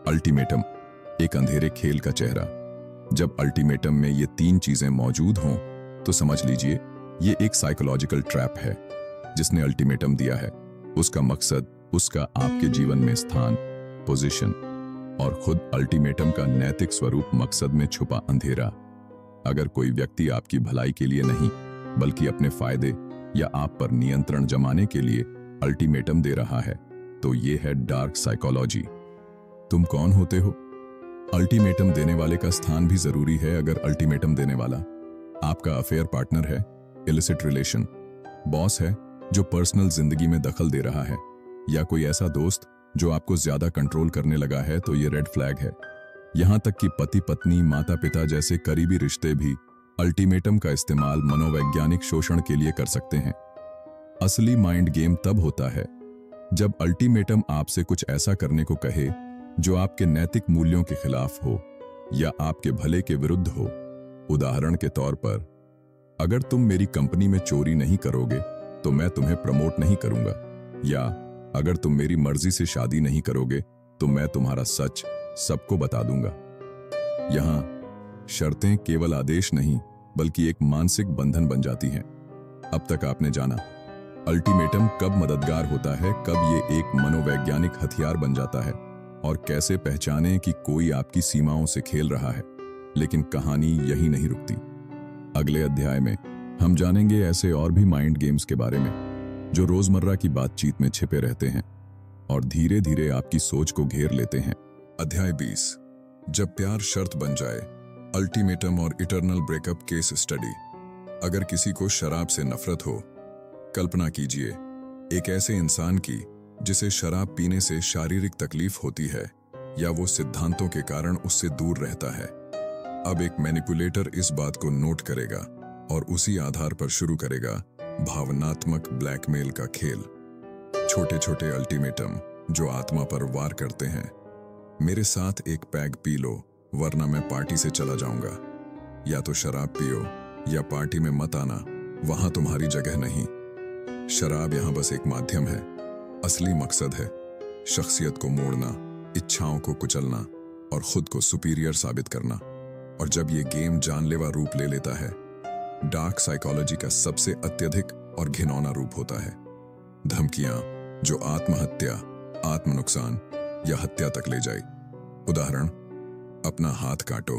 Speaker 1: अल्टीमेटम, एक अंधेरे खेल का चेहरा। जब अल्टीमेटम में ये तीन चीजें मौजूद हों तो समझ लीजिए ये एक साइकोलॉजिकल ट्रैप है। जिसने अल्टीमेटम दिया है उसका मकसद उसका आपके जीवन में स्थान, पोजीशन और खुद अल्टीमेटम का नैतिक स्वरूप मकसद में छुपा अंधेरा। अगर कोई व्यक्ति आपकी भलाई के लिए नहीं बल्कि अपने फायदे या आप पर नियंत्रण जमाने के लिए अल्टीमेटम दे रहा है, तो ये है डार्क साइकोलॉजी। तुम कौन होते हो? अल्टीमेटम देने वाले का स्थान भी जरूरी है। अगर अल्टीमेटम देने वाला आपका अफेयर पार्टनर है, इलिसिट रिलेशन, बॉस है जो पर्सनल जिंदगी में दखल दे रहा है, या कोई ऐसा दोस्त जो आपको ज्यादा कंट्रोल करने लगा है, तो ये रेड फ्लैग है। यहां तक कि पति पत्नी, माता पिता जैसे करीबी रिश्ते भी अल्टीमेटम का इस्तेमाल मनोवैज्ञानिक शोषण के लिए कर सकते हैं। असली माइंड गेम तब होता है जब अल्टीमेटम आपसे कुछ ऐसा करने को कहे जो आपके नैतिक मूल्यों के खिलाफ हो या आपके भले के विरुद्ध हो। उदाहरण के तौर पर, अगर तुम मेरी कंपनी में चोरी नहीं करोगे तो मैं तुम्हें प्रमोट नहीं करूंगा, या अगर तुम मेरी मर्जी से शादी नहीं करोगे तो मैं तुम्हारा सच सबको बता दूंगा। यहां शर्तें केवल आदेश नहीं बल्कि एक मानसिक बंधन बन जाती हैं। अब तक आपने जाना अल्टीमेटम कब मददगार होता है, कब ये एक मनोवैज्ञानिक हथियार बन जाता है, और कैसे पहचानें कि कोई आपकी सीमाओं से खेल रहा है। लेकिन कहानी यही नहीं रुकती। अगले अध्याय में हम जानेंगे ऐसे और भी माइंड गेम्स के बारे में जो रोजमर्रा की बातचीत में छिपे रहते हैं और धीरे धीरे आपकी सोच को घेर लेते हैं। अध्याय 20, जब प्यार शर्त बन जाए, अल्टीमेटम और इटर्नल ब्रेकअप केस स्टडी। अगर किसी को शराब से नफरत हो, कल्पना कीजिए एक ऐसे इंसान की जिसे शराब पीने से शारीरिक तकलीफ होती है या वो सिद्धांतों के कारण उससे दूर रहता है। अब एक मैनिपुलेटर इस बात को नोट करेगा और उसी आधार पर शुरू करेगा भावनात्मक ब्लैकमेल का खेल। छोटे छोटे अल्टीमेटम जो आत्मा पर वार करते हैं। मेरे साथ एक पैग पी लो वरना मैं पार्टी से चला जाऊंगा, या तो शराब पियो या पार्टी में मत आना, वहां तुम्हारी जगह नहीं। शराब यहां बस एक माध्यम है, असली मकसद है शख्सियत को मोड़ना, इच्छाओं को कुचलना और खुद को सुपीरियर साबित करना। और जब ये गेम जानलेवा रूप ले लेता है, डार्क साइकोलॉजी का सबसे अत्यधिक और घिनौना रूप होता है धमकियां जो आत्महत्या, आत्म नुकसान या हत्या तक ले जाए। उदाहरण, अपना हाथ काटो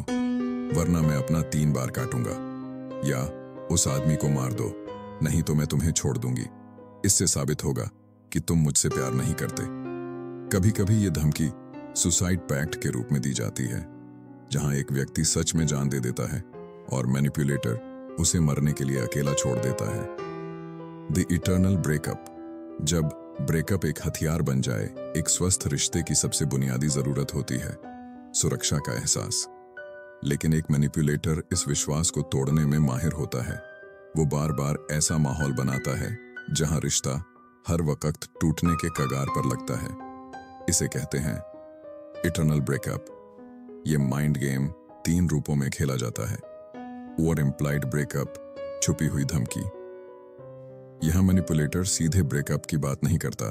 Speaker 1: वरना मैं अपना 3 बार काटूंगा, या उस आदमी को मार दो नहीं तो मैं तुम्हें छोड़ दूंगी। इससे साबित होगा कि तुम मुझसे प्यार नहीं करते। कभी कभी ये धमकी सुसाइड पैक्ट के रूप में दी जाती है, जहां एक व्यक्ति सच में जान दे देता है और मैनिपुलेटर उसे मरने के लिए अकेला छोड़ देता है। द इटर्नल ब्रेकअप, जब ब्रेकअप एक हथियार बन जाए। एक स्वस्थ रिश्ते की सबसे बुनियादी जरूरत होती है सुरक्षा का एहसास, लेकिन एक मैनिपुलेटर इस विश्वास को तोड़ने में माहिर होता है। वो बार बार ऐसा माहौल बनाता है जहां रिश्ता हर वक्त टूटने के कगार पर लगता है। इसे कहते हैं इटर्नल ब्रेकअप। ये माइंड गेम 3 रूपों में खेला जाता है। ओवर इम्प्लाइड ब्रेकअप, छुपी हुई धमकी। यहां मैनिपुलेटर सीधे ब्रेकअप की बात नहीं करता,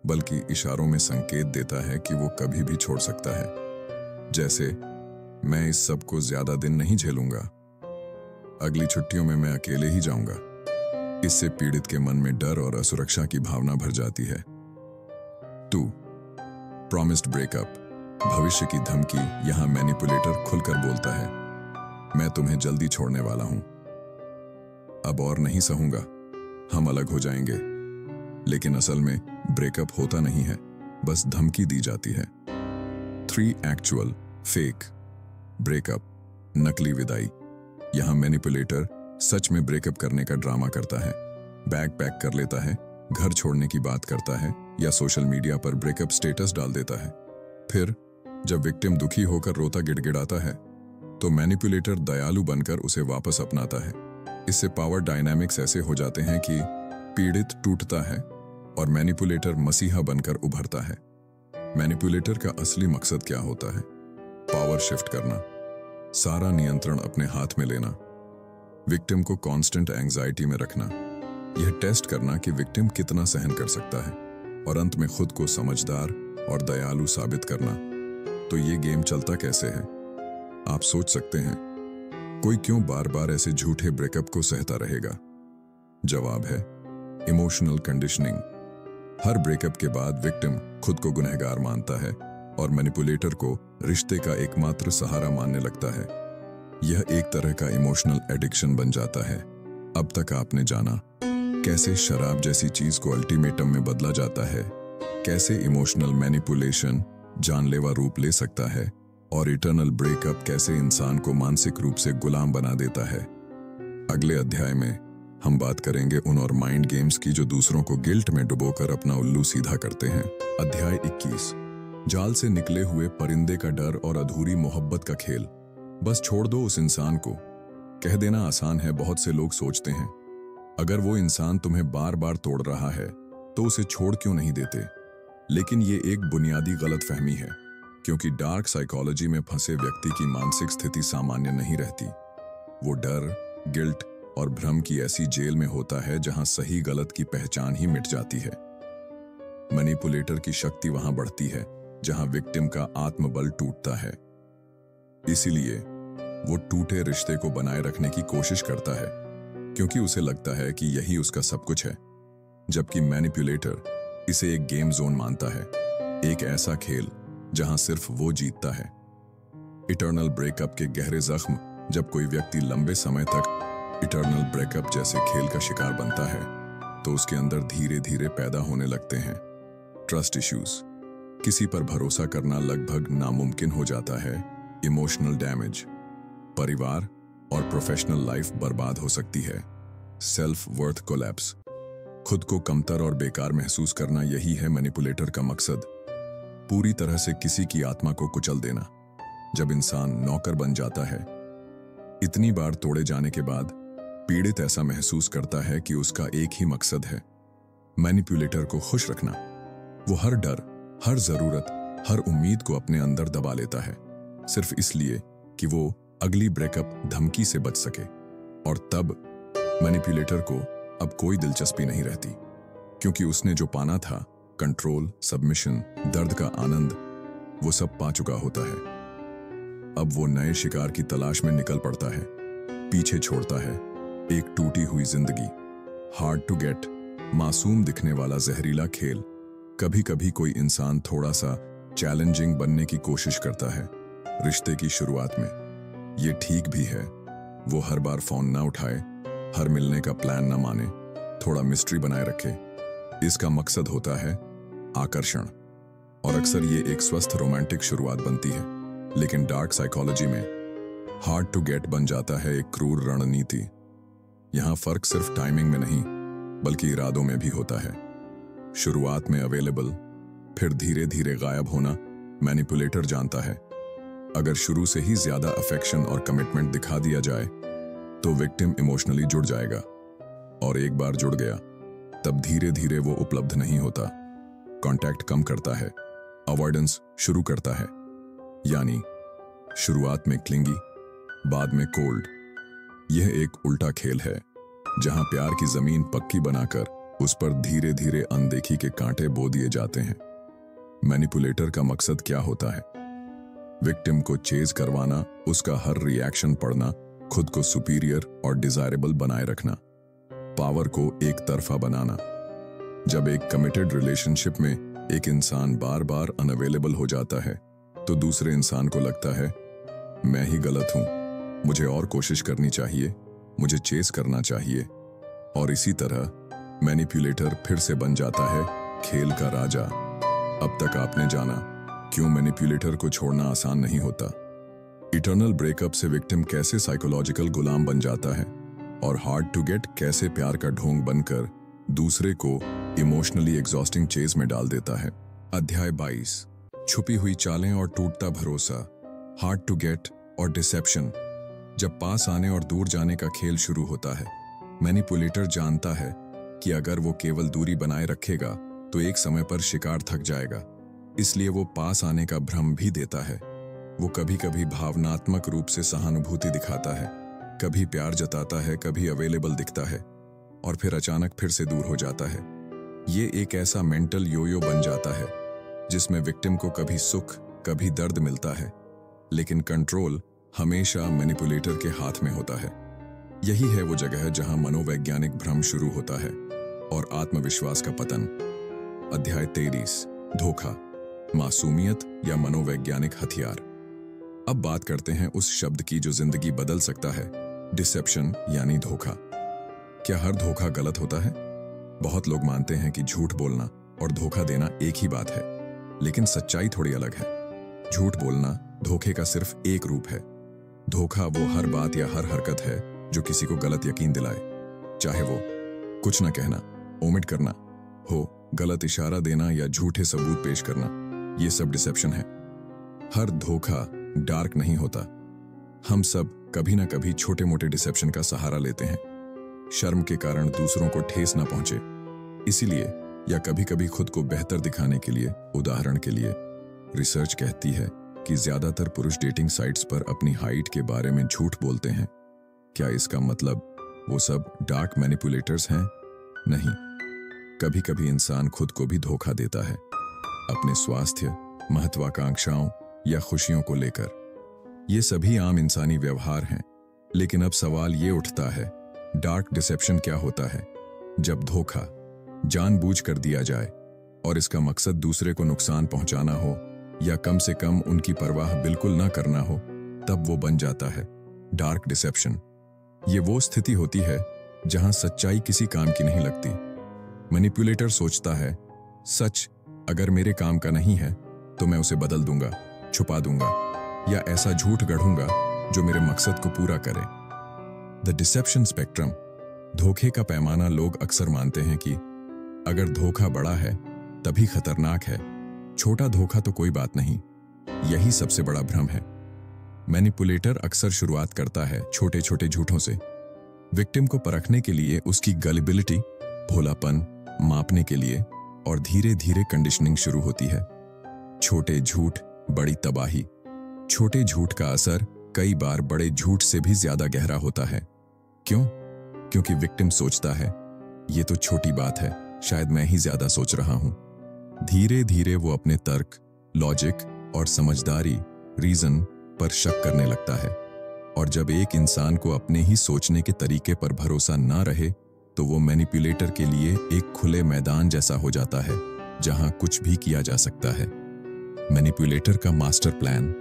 Speaker 1: बल्कि इशारों में संकेत देता है कि वो कभी भी छोड़ सकता है। जैसे, मैं इस सब को ज्यादा दिन नहीं झेलूंगा, अगली छुट्टियों में मैं अकेले ही जाऊंगा। इससे पीड़ित के मन में डर और असुरक्षा की भावना भर जाती है। 2. प्रॉमिस्ड ब्रेकअप, भविष्य की धमकी। यहां मैनिपुलेटर खुलकर बोलता है, मैं तुम्हें जल्दी छोड़ने वाला हूं, अब और नहीं सहूंगा, हम अलग हो जाएंगे। लेकिन असल में ब्रेकअप होता नहीं है, बस धमकी दी जाती है। 3. एक्चुअल फेक ब्रेकअप, नकली विदाई। यहां मैनिपुलेटर सच में ब्रेकअप करने का ड्रामा करता है, बैग पैक कर लेता है, घर छोड़ने की बात करता है या सोशल मीडिया पर ब्रेकअप स्टेटस डाल देता है। फिर जब विक्टिम दुखी होकर रोता गिड़गिड़ाता है, तो मैनिपुलेटर दयालु बनकर उसे वापस अपनाता है। इससे पावर डायनामिक्स ऐसे हो जाते हैं कि पीड़ित टूटता है और मैनिपुलेटर मसीहा बनकर उभरता है। मैनिपुलेटर का असली मकसद क्या होता है? पावर शिफ्ट करना, सारा नियंत्रण अपने हाथ में लेना, विक्टिम को कांस्टेंट एंजाइटी में रखना, यह टेस्ट करना कि विक्टिम कितना सहन कर सकता है, और अंत में खुद को समझदार और दयालु साबित करना। तो ये गेम चलता कैसे है? आप सोच सकते हैं, कोई क्यों बार बार ऐसे झूठे ब्रेकअप को सहता रहेगा? जवाब है इमोशनल कंडीशनिंग। हर ब्रेकअप के बाद विक्टिम खुद को गुनहगार मानता है और मैनिपुलेटर को रिश्ते का एकमात्र सहारा मानने लगता है। यह एक तरह का इमोशनल एडिक्शन बन जाता है। अब तक आपने जाना कैसे शराब जैसी चीज को अल्टीमेटम में बदला जाता है, कैसे इमोशनल मैनिपुलेशन जानलेवा रूप ले सकता है, और इटर्नल ब्रेकअप कैसे इंसान को मानसिक रूप से गुलाम बना देता है। अगले अध्याय में हम बात करेंगे उन और माइंड गेम्स की जो दूसरों को गिल्ट में डुबोकर अपना उल्लू सीधा करते हैं। अध्याय 21, जाल से निकले हुए परिंदे का डर और अधूरी मोहब्बत का खेल। बस छोड़ दो उस इंसान को। कह देना आसान है, बहुत से लोग सोचते हैं अगर वो इंसान तुम्हें बार बार तोड़ रहा है तो उसे छोड़ क्यों नहीं देते। लेकिन ये एक बुनियादी गलतफहमी है, क्योंकि डार्क साइकोलॉजी में फंसे व्यक्ति की मानसिक स्थिति सामान्य नहीं रहती। वो डर, गिल्ट और भ्रम की ऐसी जेल में होता है जहां सही गलत की पहचान ही मिट जाती है। मैनिपुलेटर की शक्ति वहां बढ़ती है जहां विक्टिम का आत्मबल टूटता है। इसीलिए वो टूटे रिश्ते को बनाए रखने की कोशिश करता है, क्योंकि उसे लगता है कि यही उसका सब कुछ है, जबकि मैनिपुलेटर इसे एक गेम जोन मानता है, एक ऐसा खेल जहां सिर्फ वो जीतता है। इटर्नल ब्रेकअप के गहरे जख्म। जब कोई व्यक्ति लंबे समय तक इटर्नल ब्रेकअप जैसे खेल का शिकार बनता है, तो उसके अंदर धीरे धीरे पैदा होने लगते हैं ट्रस्ट इश्यूज। किसी पर भरोसा करना लगभग नामुमकिन हो जाता है। इमोशनल डैमेज, परिवार और प्रोफेशनल लाइफ बर्बाद हो सकती है। सेल्फ वर्थ कोलैप्स, खुद को कमतर और बेकार महसूस करना, यही है मैनिपुलेटर का मकसद, पूरी तरह से किसी की आत्मा को कुचल देना। जब इंसान नौकर बन जाता है, इतनी बार तोड़े जाने के बाद पीड़ित ऐसा महसूस करता है कि उसका एक ही मकसद है, मैनिपुलेटर को खुश रखना। वो हर डर, हर जरूरत, हर उम्मीद को अपने अंदर दबा लेता है, सिर्फ इसलिए कि वो अगली ब्रेकअप धमकी से बच सके। और तब मैनिपुलेटर को अब कोई दिलचस्पी नहीं रहती। क्योंकि उसने जो पाना था, कंट्रोल, सबमिशन, दर्द का आनंद, वो सब पा चुका होता है। अब वो नए शिकार की तलाश में निकल पड़ता है, पीछे छोड़ता है एक टूटी हुई जिंदगी, हार्ड टू गेट, मासूम दिखने वाला जहरीला खेल। कभी कभी कोई इंसान थोड़ा सा चैलेंजिंग बनने की कोशिश करता है रिश्ते की शुरुआत में। ये ठीक भी है, वो हर बार फोन ना उठाए, हर मिलने का प्लान ना माने, थोड़ा मिस्ट्री बनाए रखे। इसका मकसद होता है आकर्षण, और अक्सर ये एक स्वस्थ रोमांटिक शुरुआत बनती है। लेकिन डार्क साइकोलॉजी में हार्ड टू गेट बन जाता है एक क्रूर रणनीति। यहां फर्क सिर्फ टाइमिंग में नहीं, बल्कि इरादों में भी होता है। शुरुआत में अवेलेबल, फिर धीरे धीरे गायब होना मैनिपुलेटर जानता है। अगर शुरू से ही ज्यादा अफेक्शन और कमिटमेंट दिखा दिया जाए तो विक्टिम इमोशनली जुड़ जाएगा, और एक बार जुड़ गया तब धीरे धीरे वो उपलब्ध नहीं होता, कांटेक्ट कम करता है, अवॉइडेंस शुरू करता है। यानी शुरुआत में क्लिंगी, बाद में कोल्ड। यह एक उल्टा खेल है, जहां प्यार की जमीन पक्की बनाकर उस पर धीरे धीरे अनदेखी के कांटे बो दिए जाते हैं। मैनिपुलेटर का मकसद क्या होता है? विक्टिम को चेज करवाना, उसका हर रिएक्शन पढ़ना, खुद को सुपीरियर और डिजायरेबल बनाए रखना, पावर को एक तरफा बनाना। जब एक कमिटेड रिलेशनशिप में एक इंसान बार बार अनअवेलेबल हो जाता है तो दूसरे इंसान को लगता है मैं ही गलत हूं, मुझे और कोशिश करनी चाहिए, मुझे चेस करना चाहिए। और इसी तरह मैनिपुलेटर फिर से बन जाता है खेल का राजा। अब तक आपने जाना क्यों मैनिपुलेटर को छोड़ना आसान नहीं होता, इटर्नल ब्रेकअप से विक्टिम कैसे साइकोलॉजिकल गुलाम बन जाता है, और हार्ड टू गेट कैसे प्यार का ढोंग बनकर दूसरे को इमोशनली एग्जॉस्टिंग चेज में डाल देता है। अध्याय 22, छुपी हुई चालें और टूटता भरोसा। हार्ड टू गेट और डिसेप्शन। जब पास आने और दूर जाने का खेल शुरू होता है, मैनिपुलेटर जानता है कि अगर वो केवल दूरी बनाए रखेगा तो एक समय पर शिकार थक जाएगा, इसलिए वो पास आने का भ्रम भी देता है। वो कभी कभी भावनात्मक रूप से सहानुभूति दिखाता है, कभी प्यार जताता है, कभी अवेलेबल दिखता है, और फिर अचानक फिर से दूर हो जाता है। ये एक ऐसा मेंटल योयो बन जाता है जिसमें विक्टिम को कभी सुख कभी दर्द मिलता है, लेकिन कंट्रोल हमेशा मैनिपुलेटर के हाथ में होता है। यही है वो जगह जहां मनोवैज्ञानिक भ्रम शुरू होता है और आत्मविश्वास का पतन। अध्याय 23, धोखा, मासूमियत या मनोवैज्ञानिक हथियार। अब बात करते हैं उस शब्द की जो जिंदगी बदल सकता है, डिसेप्शन यानी धोखा। क्या हर धोखा गलत होता है? बहुत लोग मानते हैं कि झूठ बोलना और धोखा देना एक ही बात है, लेकिन सच्चाई थोड़ी अलग है। झूठ बोलना धोखे का सिर्फ एक रूप है। धोखा वो हर बात या हर हरकत है जो किसी को गलत यकीन दिलाए, चाहे वो कुछ न कहना, ओमिट करना हो, गलत इशारा देना या झूठे सबूत पेश करना। ये सब डिसेप्शन है। हर धोखा डार्क नहीं होता। हम सब कभी ना कभी छोटे मोटे डिसेप्शन का सहारा लेते हैं, शर्म के कारण दूसरों को ठेस ना पहुंचे, इसीलिए, या कभी कभी खुद को बेहतर दिखाने के लिए। उदाहरण के लिए, रिसर्च कहती है कि ज्यादातर पुरुष डेटिंग साइट्स पर अपनी हाइट के बारे में झूठ बोलते हैं। क्या इसका मतलब वो सब डार्क मैनिपुलेटर्स हैं? नहीं। कभी कभी इंसान खुद को भी धोखा देता है, अपने स्वास्थ्य, महत्वाकांक्षाओं या खुशियों को लेकर। ये सभी आम इंसानी व्यवहार हैं। लेकिन अब सवाल ये उठता है, डार्क डिसेप्शन क्या होता है? जब धोखा जानबूझकर दिया जाए और इसका मकसद दूसरे को नुकसान पहुंचाना हो या कम से कम उनकी परवाह बिल्कुल ना करना हो, तब वो बन जाता है डार्क डिसेप्शन। ये वो स्थिति होती है जहां सच्चाई किसी काम की नहीं लगती। मैनिपुलेटर सोचता है, सच अगर मेरे काम का नहीं है तो मैं उसे बदल दूंगा, छुपा दूंगा या ऐसा झूठ गढ़ूंगा जो मेरे मकसद को पूरा करे। The deception spectrum. धोखे का पैमाना लोग अक्सर मानते हैं कि अगर धोखा बड़ा है तभी खतरनाक है, छोटा धोखा तो कोई बात नहीं। यही सबसे बड़ा भ्रम है। मैनिपुलेटर अक्सर शुरुआत करता है छोटे छोटे झूठों से, विक्टिम को परखने के लिए, उसकी गलिबिलिटी, भोलापन मापने के लिए, और धीरे धीरे कंडीशनिंग शुरू होती है। छोटे झूठ, बड़ी तबाही। छोटे झूठ का असर कई बार बड़े झूठ से भी ज्यादा गहरा होता है। क्यों? क्योंकि विक्टिम सोचता है ये तो छोटी बात है, शायद मैं ही ज्यादा सोच रहा हूं। धीरे धीरे वो अपने तर्क, लॉजिक और समझदारी, रीजन पर शक करने लगता है। और जब एक इंसान को अपने ही सोचने के तरीके पर भरोसा ना रहे, तो वो मैनिपुलेटर के लिए एक खुले मैदान जैसा हो जाता है, जहां कुछ भी किया जा सकता है। मैनिपुलेटर का मास्टर प्लान: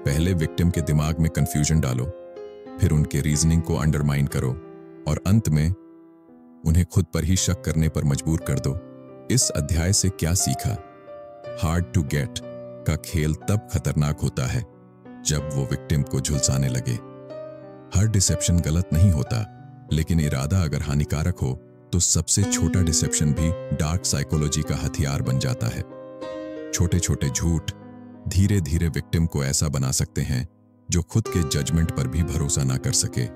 Speaker 1: पहले विक्टिम के दिमाग में कंफ्यूजन डालो, फिर उनके रीजनिंग को अंडरमाइन करो और अंत में उन्हें खुद पर ही शक करने पर मजबूर कर दो। इस अध्याय से क्या सीखा? हार्ड टू गेट का खेल तब खतरनाक होता है जब वो विक्टिम को झुलसाने लगे। हर डिसेप्शन गलत नहीं होता, लेकिन इरादा अगर हानिकारक हो तो सबसे छोटा डिसेप्शन भी डार्क साइकोलॉजी का हथियार बन जाता है। छोटे छोटे झूठ धीरे धीरे विक्टिम को ऐसा बना सकते हैं जो खुद के जजमेंट पर भी भरोसा ना कर सके।